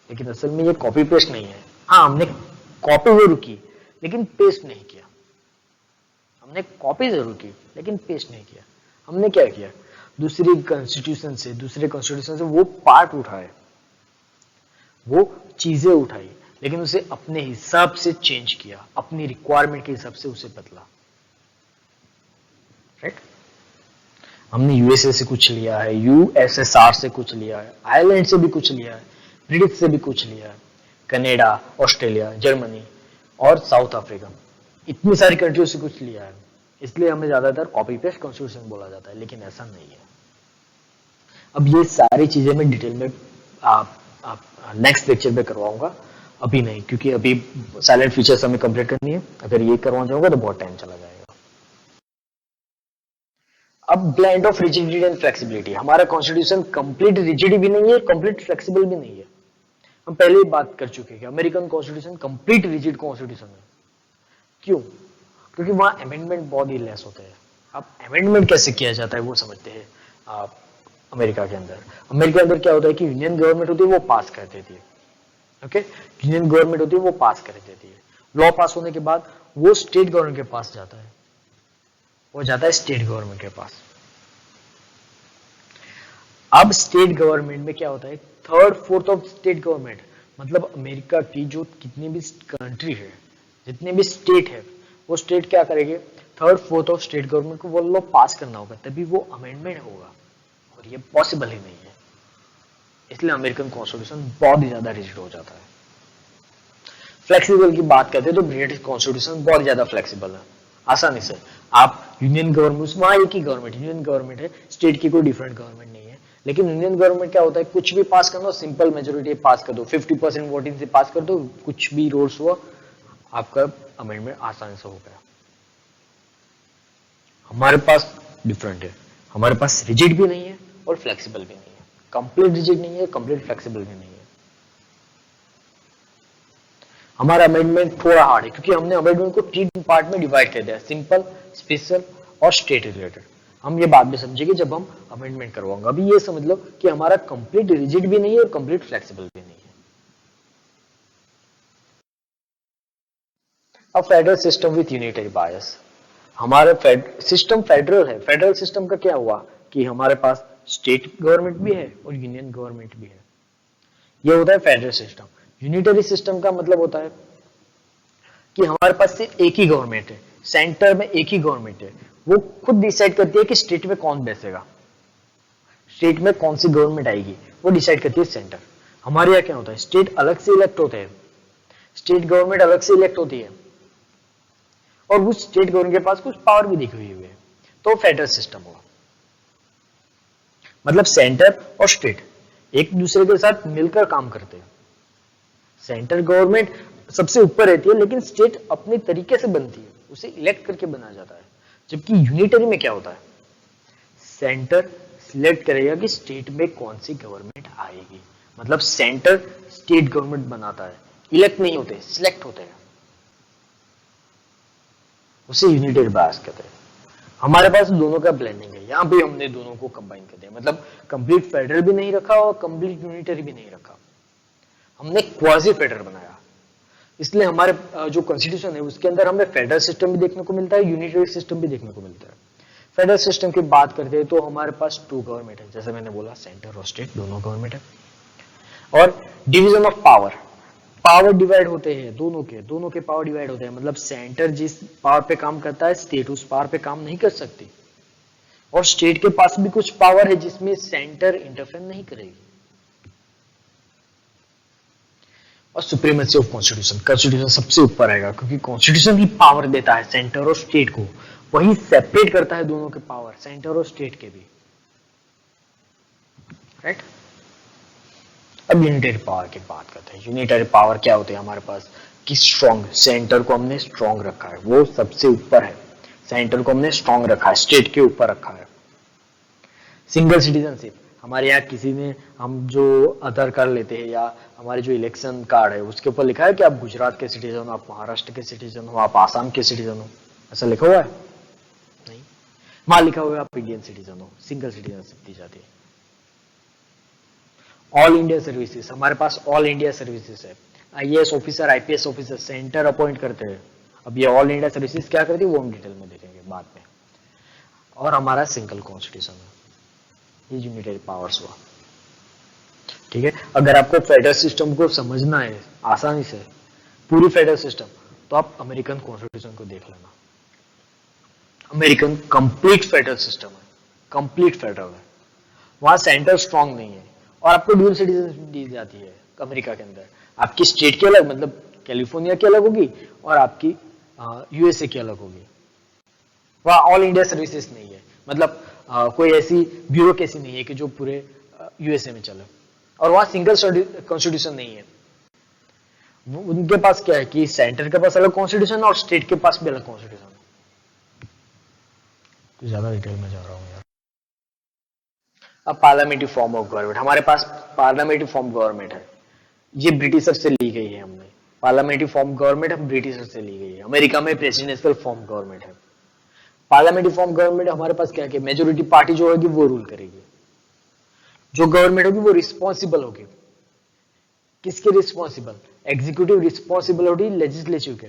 लेकिन असल में ये कॉपी पेस्ट नहीं है। हाँ, हमने कॉपी जरूर की लेकिन पेस्ट नहीं किया। हमने कॉपी जरूर की लेकिन पेस्ट नहीं किया। हमने क्या किया, दूसरे कॉन्स्टिट्यूशन से वो पार्ट उठाए, वो चीजें उठाई, लेकिन उसे अपने हिसाब से चेंज किया, अपनी रिक्वायरमेंट के हिसाब से उसे बदला। राइट? हमने यूएसए से कुछ लिया है, यूएसएसआर से कुछ लिया है, आयरलैंड से भी कुछ लिया है, ब्रिटिश से भी कुछ लिया है, कनाडा, ऑस्ट्रेलिया, जर्मनी और साउथ अफ्रीका, इतनी सारी कंट्रियों से कुछ लिया है। इसलिए हमें ज्यादातर कॉपी पेस्ट कॉन्स्टिट्यूशन बोला जाता है, लेकिन ऐसा नहीं है। अब ये सारी चीजें मैं डिटेल में आप नेक्स्ट लेक्चर में करवाऊंगा, अभी नहीं, क्योंकि अभी साइलेंट फीचर्स हमें कंप्लीट करनी है। अगर ये करवाना चाहूंगा तो बहुत टाइम चला जाएगा। अब blend of rigidity and flexibility, हमारा कॉन्स्टिट्यूशन कंप्लीट रिजिड भी नहीं है, कंप्लीट फ्लेक्सिबल भी नहीं है। हम पहले ही बात कर चुके हैं American constitution complete rigid constitution है। क्यों? क्योंकि वहां अमेंडमेंट बहुत ही लेस होते हैं। अब अमेंडमेंट कैसे किया जाता है वो समझते हैं आप। अमेरिका के अंदर क्या होता है कि यूनियन गवर्नमेंट होती है वो पास कर देती है। ओके, यूनियन गवर्नमेंट होती है वो पास कर देती है। लॉ पास होने के बाद वो स्टेट गवर्नमेंट के पास जाता है, वो जाता है स्टेट गवर्नमेंट के पास। अब स्टेट गवर्नमेंट में क्या होता है, third fourth of state government, मतलब अमेरिका की जो कितनी भी कंट्री है, जितने भी स्टेट है, वो स्टेट क्या करेंगे, third fourth of state government को वो लॉ पास करना होगा, तभी वो अमेंडमेंट होगा, और ये पॉसिबल ही नहीं है। इसलिए अमेरिकन कॉन्स्टिट्यूशन बहुत ही ज्यादा रिजिड हो जाता है। फ्लेक्सिबल की बात करते हैं तो ब्रिटिश कॉन्स्टिट्यूशन बहुत ज्यादा फ्लेक्सिबल है, आसानी से आप यूनियन गवर्नमेंट, वहां एक ही गवर्नमेंट यूनियन गवर्नमेंट है, स्टेट की कोई डिफरेंट गवर्नमेंट नहीं है। लेकिन यूनियन गवर्नमेंट क्या होता है, कुछ भी पास करना, सिंपल मेजोरिटी पास कर दो, 50% वोटिंग से पास कर दो, कुछ भी रूल्स हुआ, आपका अमेंडमेंट आसानी से हो गया। हमारे पास डिफरेंट है, हमारे पास रिजिड भी नहीं है और फ्लेक्सिबल भी नहीं है, कंप्लीट रिजिड नहीं है, कंप्लीट फ्लेक्सिबल भी नहीं है। हमारा अमेंडमेंट थोड़ा हार्ड है क्योंकि हमने अमेंडमेंट को 3 पार्ट में डिवाइड कर दिया, सिंपल, स्पेशल और स्टेट रिलेटेड। हम ये बाद में समझेंगे जब हम अमेंडमेंट करवाएंगे। अभी ये समझ लो कि हमारा कंप्लीट रिजिड भी नहीं है और कंप्लीट फ्लेक्सिबल भी नहीं है। अब फेडरल सिस्टम विथ यूनिटरी बायस, हमारा सिस्टम फेडरल है। फेडरल सिस्टम का क्या हुआ कि हमारे पास स्टेट गवर्नमेंट भी है और यूनियन गवर्नमेंट भी है, ये होता है फेडरल सिस्टम। यूनिटरी सिस्टम का मतलब होता है कि हमारे पास सिर्फ एक ही गवर्नमेंट है, सेंटर में एक ही गवर्नमेंट है, वो खुद डिसाइड करती है कि स्टेट में कौन बैसेगा, स्टेट में कौन सी गवर्नमेंट आएगी, वो डिसाइड करती है सेंटर। हमारे यहाँ क्या होता है, स्टेट अलग से इलेक्ट होते हैं, स्टेट गवर्नमेंट अलग से इलेक्ट होती है, और उस स्टेट गवर्नमेंट के पास कुछ पावर भी दिखी हुई है, तो फेडरल सिस्टम हुआ। मतलब सेंटर और स्टेट एक दूसरे के साथ मिलकर काम करते हैं। सेंटर गवर्नमेंट सबसे ऊपर रहती है, लेकिन स्टेट अपने तरीके से बनती है, उसे इलेक्ट करके बना जाता है। जबकि यूनिटरी में क्या होता है, सेंटर सिलेक्ट करेगा कि स्टेट में कौन सी गवर्नमेंट आएगी, मतलब सेंटर स्टेट गवर्नमेंट बनाता है, इलेक्ट नहीं होते, सिलेक्ट होते हैं, उसे यूनिटरी बायस कहते हैं। हमारे पास दोनों का ब्लेंडिंग है, यहां भी हमने दोनों को कंबाइन कर दिया, मतलब कंप्लीट फेडरल भी नहीं रखा और कंप्लीट यूनिटरी भी नहीं रखा, हमने क्वाजी फेडरल बनाया। इसलिए हमारे जो कॉन्स्टिट्यूशन है उसके अंदर हमें फेडरल सिस्टम भी देखने को मिलता है, यूनिटरी सिस्टम भी देखने को मिलता है। फेडरल सिस्टम की बात करते हैं तो हमारे पास 2 गवर्नमेंट है, जैसे मैंने बोला सेंटर और स्टेट दोनों गवर्नमेंट है। और division of power, power divide होते हैं, दोनों के पावर डिवाइड होते हैं, मतलब सेंटर जिस पावर पे काम करता है, स्टेट उस पावर पे काम नहीं कर सकती, और स्टेट के पास भी कुछ पावर है जिसमें सेंटर इंटरफेयर नहीं करेगी। और सुप्रीमेसी ऑफ कॉन्स्टिट्यूशन, कॉन्स्टिट्यूशन सबसे ऊपर आएगा क्योंकि कॉन्स्टिट्यूशन ही पावर देता है सेंटर और स्टेट को, वही सेपरेट करता है दोनों के पावर, सेंटर और स्टेट के भी, राइट। अब यूनिटरी पावर की बात करते हैं। यूनिटरी पावर क्या होती है हमारे पास कि स्ट्रॉन्ग, सेंटर को हमने स्ट्रॉन्ग रखा है, वो सबसे ऊपर है, सेंटर को हमने स्ट्रॉन्ग रखा है, स्टेट के ऊपर रखा है। सिंगल सिटीजनशिप, हमारे यहाँ किसी ने, हम जो आधार कार्ड लेते हैं या हमारे जो इलेक्शन कार्ड है उसके ऊपर लिखा है कि आप गुजरात के सिटीजन हो, आप महाराष्ट्र के सिटीजन हो, आप आसाम के सिटीजन हो, ऐसा लिखा हुआ है? नहीं, वहां लिखा हुआ है आप इंडियन सिटीजन हो, सिंगल सिटीजनशिप दी जाती है। ऑल इंडिया सर्विसेज, हमारे पास ऑल इंडिया सर्विसेज है, IAS officer, IPS officer centre appoint करते हैं। अब ये ऑल इंडिया सर्विसेज क्या करती है वो हम डिटेल में देखेंगे बाद में। और हमारा सिंगल कॉन्स्टिट्यूशन है, ये यूनिटरी पावर्स हुआ, ठीक है। अगर आपको फेडरल सिस्टम को समझना है आसानी से, पूरी फेडरल सिस्टम, तो आप अमेरिकन कॉन्स्टिट्यूशन को देख लेना। अमेरिकन कंप्लीट फेडरल सिस्टम है, कंप्लीट फेडरल है, वहां सेंटर स्ट्रांग नहीं है, और आपको ड्यूल सिटीजनशिप दी जाती है अमेरिका के अंदर। आपकी स्टेट की अलग, मतलब कैलिफोर्निया की अलग होगी, और आपकी यूएसए की अलग होगी। वहां ऑल इंडिया सर्विसेज नहीं है, मतलब कोई ऐसी ब्यूरोक्रेसी नहीं है कि जो पूरे यूएसए में चले, और वहां सिंगल कॉन्स्टिट्यूशन नहीं है। उनके पास क्या है कि सेंटर के पास अलग कॉन्स्टिट्यूशन और स्टेट के पास भी अलग कॉन्स्टिट्यूशन है। कुछ ज्यादा डिटेल में जा रहा हूं यार। अब पार्लियामेंट्री फॉर्म ऑफ गवर्नमेंट, हमारे पास पार्लियामेंट्री फॉर्म गवर्नमेंट है, ये ब्रिटिशर से ली गई है। हमने पार्लियामेंट्री फॉर्म गवर्नमेंट हम ब्रिटिशर से ली गई है। अमेरिका में प्रेसिडेंशियल फॉर्म गवर्नमेंट है। पार्लियामेंट्री फॉर्म गवर्नमेंट हमारे पास क्या है, मेजोरिटी पार्टी जो होगी वो रूल करेगी, जो गवर्नमेंट होगी वो रिस्पॉन्सिबल होगी। किसके रिस्पॉन्सिबल? एग्जीक्यूटिव रिस्पॉन्सिबल होगी लेजिस्लेटिव के,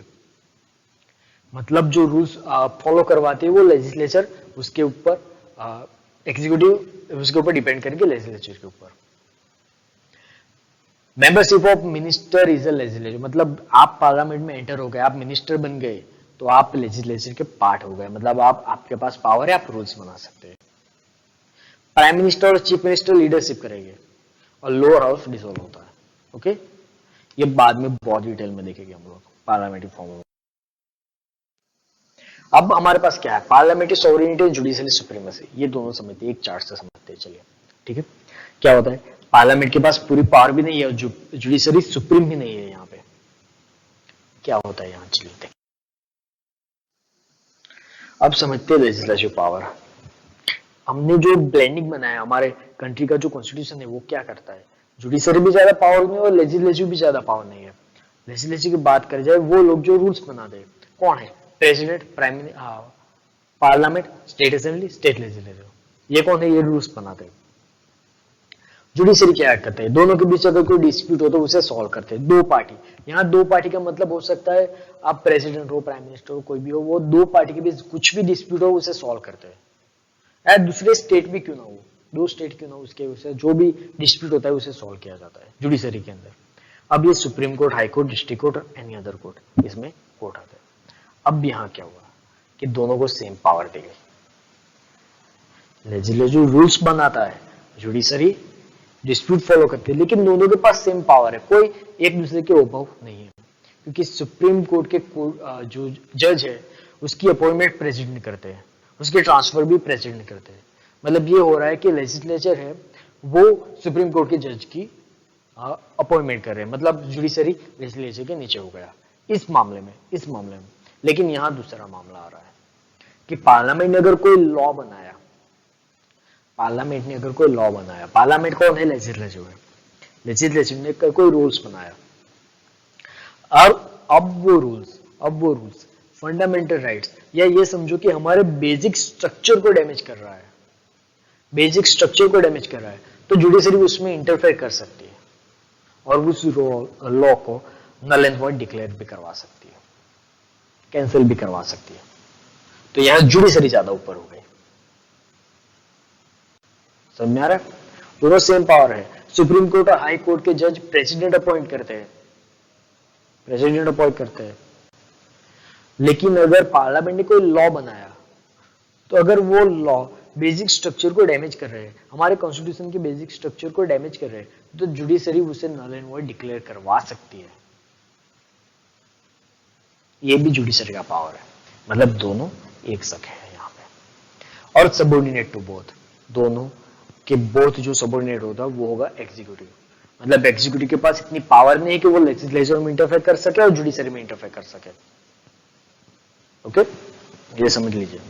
मतलब जो रूल्स फॉलो करवाते हैं वो लेजिस्लेचर, उसके ऊपर एग्जीक्यूटिव उसके ऊपर डिपेंड करेंगे लेजिस्लेचर के ऊपर। Membership of minister is a legislature, मतलब आप पार्लियामेंट में एंटर हो गए, आप मिनिस्टर बन गए तो आप लेजिस्लेचर के पार्ट हो गए, मतलब आपके पास पावर है, आप रूल्स बना सकते हैं। प्राइम मिनिस्टर और चीफ मिनिस्टर लीडरशिप करेंगे और लोअर हाउस डिसॉल्व होता है। ओके, ये बाद में बहुत डिटेल में देखेंगे हम लोग पार्लियामेंट्री फॉर्म। अब हमारे पास क्या है, पार्लियामेंट्री सोवरेनिटी और जुडिशियल सुप्रीमेसी, ये दोनों समझते हैं, एक चार्ट से समझते हैं। चलिए ठीक है, क्या होता है, पार्लियामेंट के पास पूरी पावर भी नहीं है और जुडिशरी सुप्रीम भी नहीं है। यहाँ पे क्या होता है, यहाँ चलिए देखिए। अब समझते हैं लेजिस्लेटिव पावर। हमने जो ब्लेंडिंग बनाया, हमारे कंट्री का जो कॉन्स्टिट्यूशन है वो क्या करता है, जुडिशरी भी ज्यादा पावर नहीं और लेजिस्लेटिव भी ज्यादा पावर नहीं है। लेजिस्लेटिव की बात करी जाए, वो लोग जो रूल्स बनाते हैं कौन है, president, prime minister, parliament, state assembly, state legislative, ये कौन है, ये रूल्स बनाते हैं। जुडिशरी क्या करते हैं, दोनों के बीच अगर कोई डिस्प्यूट हो तो उसे सॉल्व करते हैं। दो पार्टी, यहाँ दो पार्टी का मतलब हो सकता है आप प्रेसिडेंट हो, प्राइम मिनिस्टर हो, कोई भी हो, वो दो पार्टी के बीच कुछ भी डिस्प्यूट हो उसे सॉल्व करते हैं। या दूसरे स्टेट भी क्यों ना हो, दो स्टेट क्यों ना हो, उसके उसे जो भी डिस्प्यूट होता है उसे सॉल्व किया जाता है जुडिशरी के अंदर। अब ये supreme court, high court, district court और एनी अदर कोर्ट, इसमें कोर्ट आता है। अब यहाँ क्या हुआ कि दोनों को सेम पावर दी गई। लेजिस्लेटिव रूल्स बनाता है, जुडिशरी डिस्प्यूट फॉलो करते हैं, लेकिन दोनों के पास सेम पावर है, कोई एक दूसरे के अबव नहीं है। क्योंकि सुप्रीम कोर्ट के जो जज है उसकी अपॉइंटमेंट प्रेसिडेंट करते हैं, उसके ट्रांसफर भी प्रेसिडेंट करते हैं। मतलब ये हो रहा है कि लेजिस्लेचर है वो सुप्रीम कोर्ट के जज की अपॉइंटमेंट कर रहे हैं, मतलब जुडिशरी लेजिस्लेचर के नीचे हो गया इस मामले में। लेकिन यहां दूसरा मामला आ रहा है कि पार्लियामेंट ने अगर कोई लॉ बनाया, पार्लियामेंट कौन है, लेजिस्लेटिव है, लेजिस्लेटिव ने कोई रूल्स बनाया, और अब वो रूल्स फंडामेंटल राइट्स, या ये समझो कि हमारे बेसिक स्ट्रक्चर को डैमेज कर रहा है, तो जुडिशरी उसमें इंटरफेयर कर सकती है और उस लॉ को नल एंड वॉइड डिक्लेयर भी करवा सकती है, कैंसिल भी करवा सकती है। तो यहां जुडिशरी ज्यादा ऊपर हो गई। समझ में आ रहा है, दोनों सेम पावर है। सुप्रीम कोर्ट और हाई कोर्ट के जज प्रेसिडेंट अपॉइंट करते हैं, लेकिन अगर पार्लियामेंट ने कोई लॉ बनाया तो अगर वो लॉ बेसिक स्ट्रक्चर को डैमेज कर रहे हैं, हमारे कॉन्स्टिट्यूशन के बेसिक स्ट्रक्चर को डैमेज कर रहे हैं, तो जुडिशरी उसे नल एंड वॉइड डिक्लेयर करवा सकती है। ये भी जुडिशरी का पावर है, मतलब दोनों एक सक है यहाँ पे। और सबऑर्डिनेट टू बोथ, दोनों के बोथ जो सबऑर्डिनेट होता है वो होगा एग्जीक्यूटिव, मतलब एग्जीक्यूटिव के पास इतनी पावर नहीं है कि वो लेजिस्लेचर में इंटरफेयर कर सके और जुडिशरी में इंटरफेयर कर सके। ओके, ये समझ लीजिए।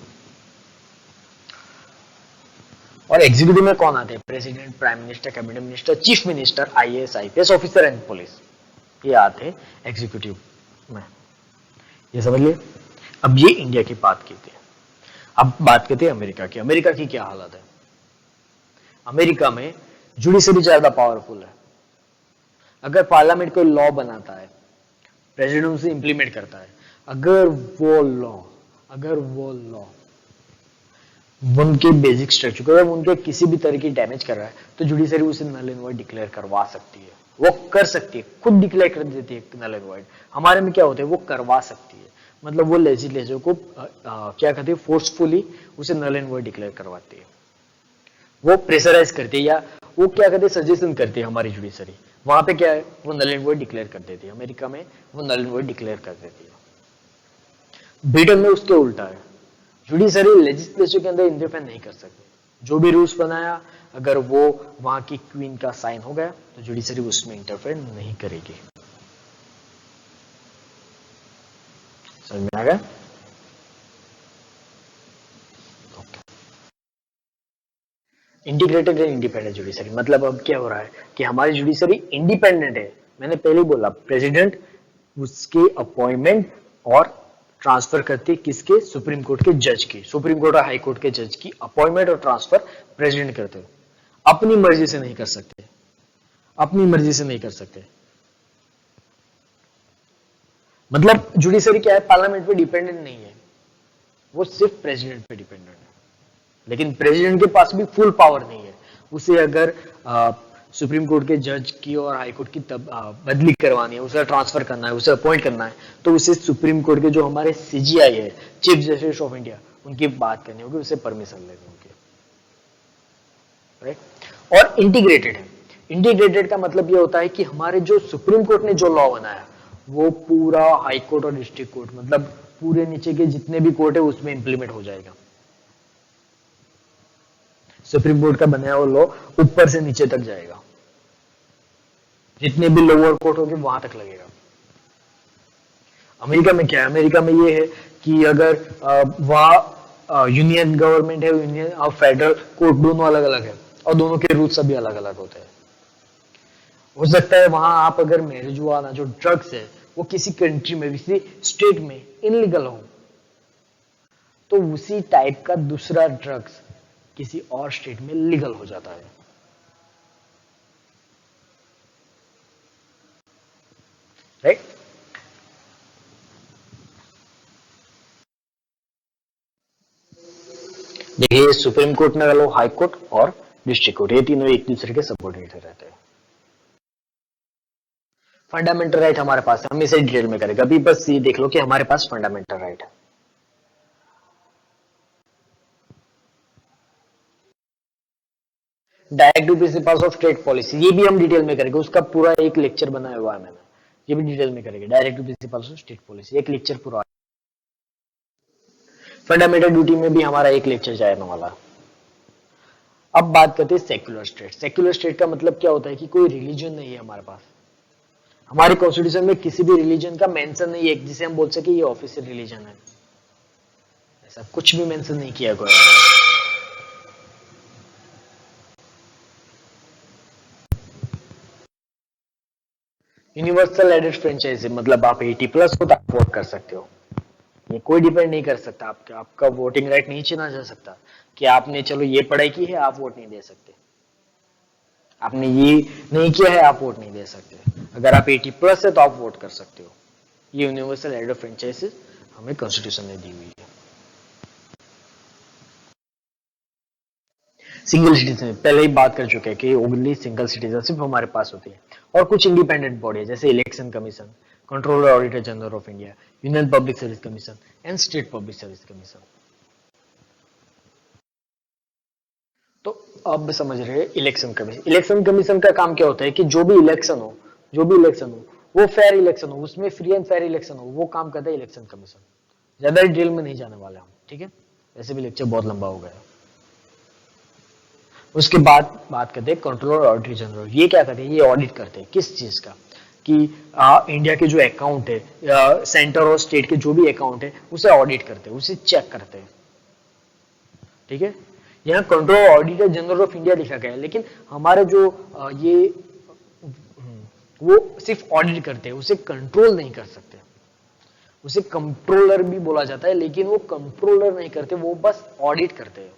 और एग्जीक्यूटिव में कौन आते हैं, president, prime minister, cabinet minister, chief minister, IAS, IPS officer and police, ये आते हैं एग्जीक्यूटिव में, ये समझ लिए। अब ये इंडिया की बात की थी, अब बात करते हैं अमेरिका की। अमेरिका की क्या हालत है, अमेरिका में जुडिशरी ज्यादा पावरफुल है। अगर पार्लियामेंट कोई लॉ बनाता है, प्रेसिडेंट उसे इंप्लीमेंट करता है, अगर वो लॉ उनके बेसिक स्ट्रक्चर को, अगर उनके किसी भी तरह की डैमेज कर रहा है, तो जुडिशरी उसे नल एंड वॉइड डिक्लेयर करवा सकती है। वो कर सकती है, खुद डिक्लेयर कर देती है नल एंड वॉइड। हमारे में क्या होता है, वो करवा सकती है, मतलब वो लेजिस्लेचर को क्या कहते हैं, फोर्सफुली उसे नल एंड वॉइड डिक्लेयर करवाती है, वो प्रेशराइज करती है, या वो क्या कहते हैं, सजेशन करती है हमारी जुडिशरी। वहां पे क्या है, वो नल एंड वॉइड डिक्लेयर कर देती है। अमेरिका में वो नल एंड वॉइड डिक्लेयर कर देती है। ब्रिटेन में उसके उल्टा है, जुडिशरी लेजिस्लेचर के अंदर इंटरफेयर नहीं कर सकती, जो भी रूल्स बनाया अगर वो वहां की क्वीन का साइन हो गया तो जुडिशरी उसमें इंटरफेयर नहीं करेगी। समझ में आ गया? इंटीग्रेटेड एंड इंडिपेंडेंट जुडिशरी मतलब अब क्या हो रहा है कि हमारी जुडिशरी इंडिपेंडेंट है। मैंने पहले ही बोला प्रेसिडेंट उसके अपॉइंटमेंट और ट्रांसफर करती है किसके? सुप्रीम कोर्ट के जज की। सुप्रीम कोर्ट और हाई कोर्ट के जज की अपॉइंटमेंट और ट्रांसफर प्रेसिडेंट करते हो। अपनी मर्जी से नहीं कर सकते, अपनी मर्जी से नहीं कर सकते। मतलब जुडिशरी क्या है? पार्लियामेंट पे डिपेंडेंट नहीं है, वो सिर्फ प्रेसिडेंट पे डिपेंडेंट है। लेकिन प्रेसिडेंट के पास भी फुल पावर नहीं है। उसे अगर सुप्रीम कोर्ट के जज की और हाई कोर्ट की बदली करवानी है, उसे ट्रांसफर करना है, उसे अपॉइंट करना है, तो उसे सुप्रीम कोर्ट के जो हमारे सीजीआई है, चीफ जस्टिस ऑफ इंडिया, उनकी बात करनी होगी, उसे परमिशन लेनी होगी। राइट? और इंटीग्रेटेड है। इंटीग्रेटेड का मतलब यह होता है कि हमारे जो सुप्रीम कोर्ट ने जो लॉ बनाया वो पूरा हाई कोर्ट और डिस्ट्रिक्ट कोर्ट मतलब पूरे नीचे के जितने भी कोर्ट है उसमें इंप्लीमेंट हो जाएगा। सुप्रीम कोर्ट का बनाया हुआ लॉ ऊपर से नीचे तक जाएगा, जितने भी लोअर कोर्ट होंगे वहां तक लगेगा। अमेरिका में क्या है? अमेरिका में ये है कि अगर वहां यूनियन गवर्नमेंट है, यूनियन और फेडरल कोर्ट दोनों अलग अलग है और दोनों के रूल्स सभी अलग अलग होते हैं। हो सकता है वहां आप अगर मैरिजुआना जो ड्रग्स है वो किसी कंट्री में किसी स्टेट में इनलीगल हो, तो उसी टाइप का दूसरा ड्रग्स किसी और स्टेट में लीगल हो जाता है। राइट? देखिए सुप्रीम कोर्ट में लो हाई कोर्ट और डिस्ट्रिक्ट कोर्ट, ये तीनों एक दूसरे के सबऑर्डिनेट रहते हैं। फंडामेंटल राइट हमारे पास है, हम इसे डिटेल में करेंगे। अभी बस ये देख लो कि हमारे पास फंडामेंटल राइट है। Directive principles of state policy, ये भी हम डिटेल में करेंगे, उसका पूरा एक लेक्चर बनाया हुआ है मैंने, ये भी डिटेल में करेंगे। Directive principles of state policy एक लेक्चर पूरा। फंडामेंटल ड्यूटी में भी हमारा एक लेक्चर जाने वाला। अब बात करते हैं सेक्युलर स्टेट। सेक्युलर स्टेट का मतलब क्या होता है कि कोई रिलीजन नहीं है हमारे पास। हमारे कॉन्स्टिट्यूशन में किसी भी रिलीजन का मेंशन नहीं है जिसे हम बोल सके ये ऑफिशियल रिलीजन है, ऐसा कुछ भी मेंशन नहीं किया गया है। यूनिवर्सल एडेड फ्रेंचाइजी मतलब आप 80+ हो तो आप वोट कर सकते हो। ये कोई डिपेंड नहीं कर सकता, आपका वोटिंग राइट नहीं छीना जा सकता कि आपने चलो ये पढ़ाई की है आप वोट नहीं दे सकते, आपने ये नहीं किया है आप वोट नहीं दे सकते। अगर आप 80+ है तो आप वोट कर सकते हो। ये यूनिवर्सल एडेड फ्रेंचाइजी हमें कॉन्स्टिट्यूशन ने दी हुई है। सिंगल सिटीजन पहले ही बात कर चुके हैं कि ओनली सिंगल सिटीजनशिप हमारे पास होती है। और कुछ इंडिपेंडेंट बॉडी है जैसे election commission, controller auditor general of India, union public service commission and state public service commission. तो अब समझ रहे हैं इलेक्शन कमीशन। इलेक्शन कमीशन का काम क्या होता है कि जो भी इलेक्शन हो, जो भी इलेक्शन हो वो फेयर इलेक्शन हो, उसमें फ्री एंड फेयर इलेक्शन हो, वो काम करता है इलेक्शन कमीशन। ज्यादा डिटेल में नहीं जाने वाले हम, ठीक है? वैसे भी लेक्चर बहुत लंबा हो गया। उसके बाद बात करते हैं कंट्रोलर ऑडिटर जनरल। ये क्या करते हैं? ये ऑडिट करते हैं किस चीज का कि इंडिया के जो अकाउंट है, सेंटर और स्टेट के जो भी अकाउंट है उसे ऑडिट करते हैं, उसे चेक करते हैं। ठीक है? यहाँ controller auditor general of India लिखा गया है, लेकिन हमारे जो ये वो सिर्फ ऑडिट करते हैं, उसे कंट्रोल नहीं कर सकते। उसे कंट्रोलर भी बोला जाता है, लेकिन वो कंट्रोलर नहीं करते, वो बस ऑडिट करते हैं।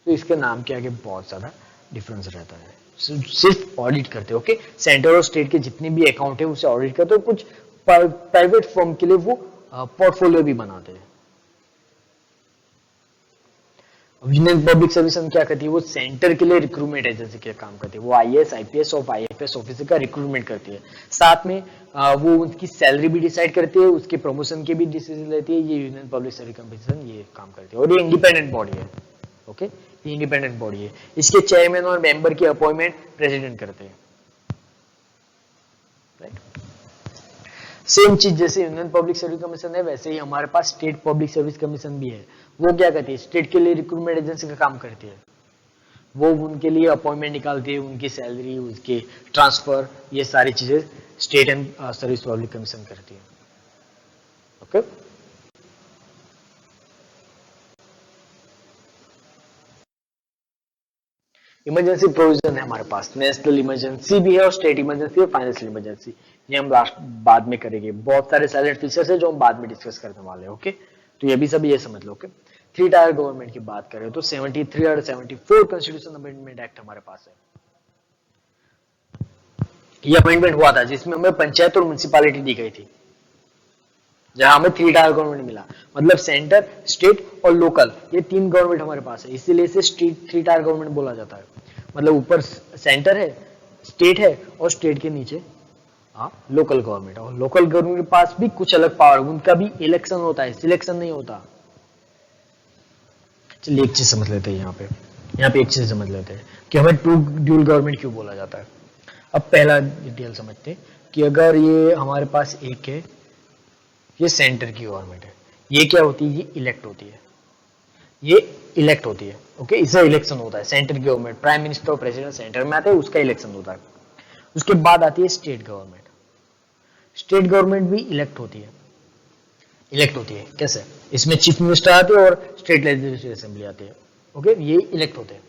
तो इसके नाम के आगे बहुत ज्यादा डिफरेंस रहता है। सिर्फ ऑडिट करते हैं। ओके? सेंटर और स्टेट के जितने भी अकाउंट है उसे ऑडिट करते हैं। कुछ प्राइवेट फर्म के लिए वो पोर्टफोलियो भी बनाते हैं। यूनियन पब्लिक सर्विस क्या करती है? वो सेंटर के लिए रिक्रूटमेंट एजेंसी के काम करती है। वो आईएएस आईपीएस और आईएफएस ऑफिसर का रिक्रूटमेंट करती है। साथ में वो उनकी सैलरी भी डिसाइड करती है, उसके प्रमोशन के भी डिसीजन लेती है। ये यूनियन पब्लिक सर्विस कमीशन ये काम करती है और ये इंडिपेंडेंट बॉडी है। ओके? ये इंडिपेंडेंट बॉडी है। इसके चेयरमैन और मेंबर की अपॉइंटमेंट प्रेसिडेंट करते हैं। राइट? सेम चीज जैसे यूनियन पब्लिक सर्विस कमीशन है वैसे ही हमारे पास स्टेट पब्लिक सर्विस कमीशन भी है। वो क्या करती है, स्टेट के लिए रिक्रूटमेंट एजेंसी का काम करती है। वो उनके लिए अपॉइंटमेंट निकालती है, उनकी सैलरी, उसके ट्रांसफर, ये सारी चीजें state and service public commission करती है। ओके इमरजेंसी प्रोविजन है हमारे पास, नेशनल इमरजेंसी भी है और स्टेट इमरजेंसी और फाइनेंशियल इमरजेंसी। ये हम लास्ट बाद में करेंगे। बहुत सारे साइलेंट फीचर्स है जो हम बाद में डिस्कस करने वाले हैं। ओके तो ये भी सब ये समझ लो। ओके 3 टायर गवर्नमेंट की बात करें तो 73 और 74 कॉन्स्टिट्यूशन अमेंडमेंट एक्ट हमारे पास है। ये अमेंडमेंट हुआ था जिसमें हमें पंचायत और म्युनिसिपैलिटी दी गई थी, जहां हमें 3 टायर गवर्नमेंट मिला। मतलब सेंटर, स्टेट और लोकल, ये 3 गवर्नमेंट हमारे पास है, इसीलिए इसे 3 टायर गवर्नमेंट बोला जाता है। मतलब ऊपर सेंटर है, स्टेट है और स्टेट के नीचे लोकल गवर्नमेंट। और लोकल गवर्नमेंट के पास भी कुछ अलग पावर, उनका भी इलेक्शन होता है, सिलेक्शन नहीं होता। चलिए एक चीज समझ लेते हैं, यहाँ पे एक चीज समझ लेते हैं कि हमें ड्यूल गवर्नमेंट क्यों बोला जाता है। अब पहला डिटेल समझते हैं कि अगर ये हमारे पास एक है, ये सेंटर की गवर्नमेंट है, ये क्या होती है, ये इलेक्ट होती है, ये इलेक्ट होती है। ओके इसका इलेक्शन होता है। सेंटर की गवर्नमेंट, प्राइम मिनिस्टर और प्रेसिडेंट सेंटर में आते हैं, उसका इलेक्शन होता है। उसके बाद आती है स्टेट गवर्नमेंट। स्टेट गवर्नमेंट भी इलेक्ट होती है। कैसे, इसमें चीफ मिनिस्टर आते हैं और स्टेट लेजिस्लेटिव असेंबली आती है। ओके ये इलेक्ट होते हैं।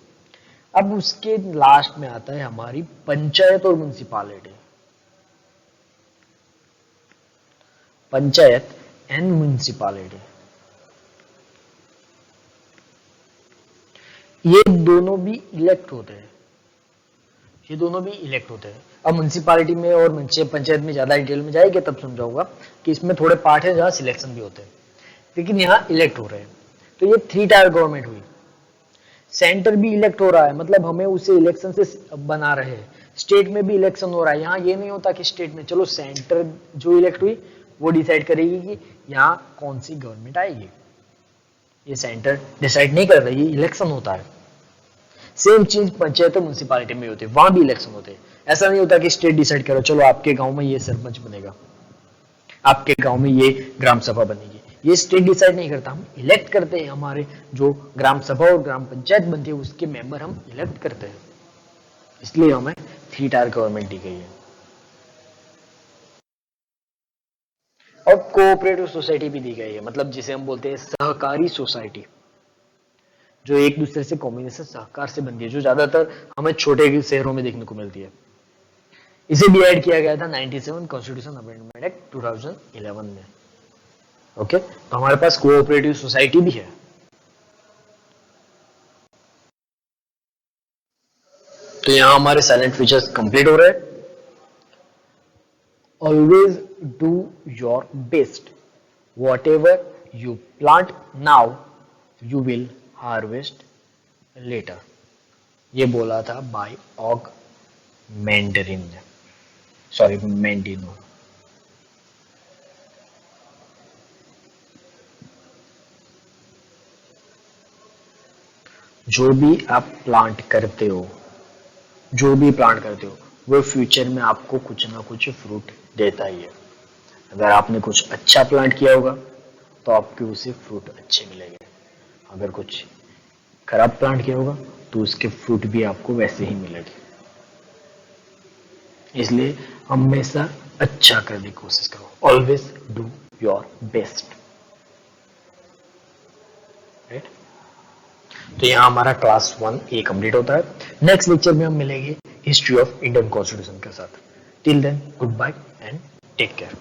अब उसके लास्ट में आता है हमारी पंचायत और म्युनिसिपैलिटी। पंचायत एंड म्युनिसिपैलिटी, ये दोनों भी इलेक्ट होते हैं। अब म्युनिसिपैलिटी में और पंचायत में ज्यादा डिटेल में जाएंगे तब समझाऊंगा कि इसमें थोड़े पार्ट है जहां सिलेक्शन भी होते हैं, लेकिन यहाँ इलेक्ट हो रहे हैं। तो ये 3 टायर गवर्नमेंट हुई। सेंटर भी इलेक्ट हो रहा है, मतलब हमें उसे इलेक्शन से बना रहे हैं। स्टेट में भी इलेक्शन हो रहा है। यहाँ ये नहीं होता कि स्टेट में चलो सेंटर जो इलेक्ट हुई वो डिसाइड करेगी कि यहाँ कौन सी गवर्नमेंट आएगी। ये सेंटर डिसाइड नहीं कर रही, इलेक्शन होता है। सेम चीज पंचायत और म्युनिसिपैलिटी में होती है, वहां भी इलेक्शन होते हैं। ऐसा नहीं होता कि स्टेट डिसाइड करो चलो आपके गांव में ये सरपंच बनेगा, आपके गांव में ये ग्राम सभा बनेगी। ये स्टेट डिसाइड नहीं करता, हम इलेक्ट करते हैं। हमारे जो ग्राम सभा और ग्राम पंचायत बनती है उसके मेंबर हम इलेक्ट करते हैं। इसलिए हमें 3 टायर गवर्नमेंट दी गई है। और कोऑपरेटिव सोसाइटी भी दी गई है, मतलब जिसे हम बोलते हैं सहकारी सोसाइटी, जो एक दूसरे से कॉम्बिनेशन सहकार से बनती है, जो ज्यादातर हमें छोटे शहरों में देखने को मिलती है। इसे भी ऐड किया गया था 97 कॉन्स्टिट्यूशन अमेंडमेंट एक्ट 2011 में। ओके तो हमारे पास कोऑपरेटिव सोसाइटी भी है। तो यहां हमारे साइलेंट फीचर्स कंप्लीट हो रहे हैं। Always do your best, whatever you plant now you will harvest later. ये बोला था बाय ऑग मैंडरिन ने, सॉरी मैंडिनो। जो भी आप प्लांट करते हो, वो फ्यूचर में आपको कुछ ना कुछ फ्रूट देता ही है। अगर आपने कुछ अच्छा प्लांट किया होगा तो आपके उसे फ्रूट अच्छे मिलेंगे, अगर कुछ खराब प्लांट किया होगा तो उसके फ्रूट भी आपको वैसे ही मिलेंगे। इसलिए हमेशा अच्छा करने की कोशिश करो। Always do your best. Right, तो यहाँ हमारा क्लास 1A कंप्लीट होता है। नेक्स्ट लेक्चर में हम मिलेंगे हिस्ट्री ऑफ इंडियन कॉन्स्टिट्यूशन के साथ। Till then goodbye and take care.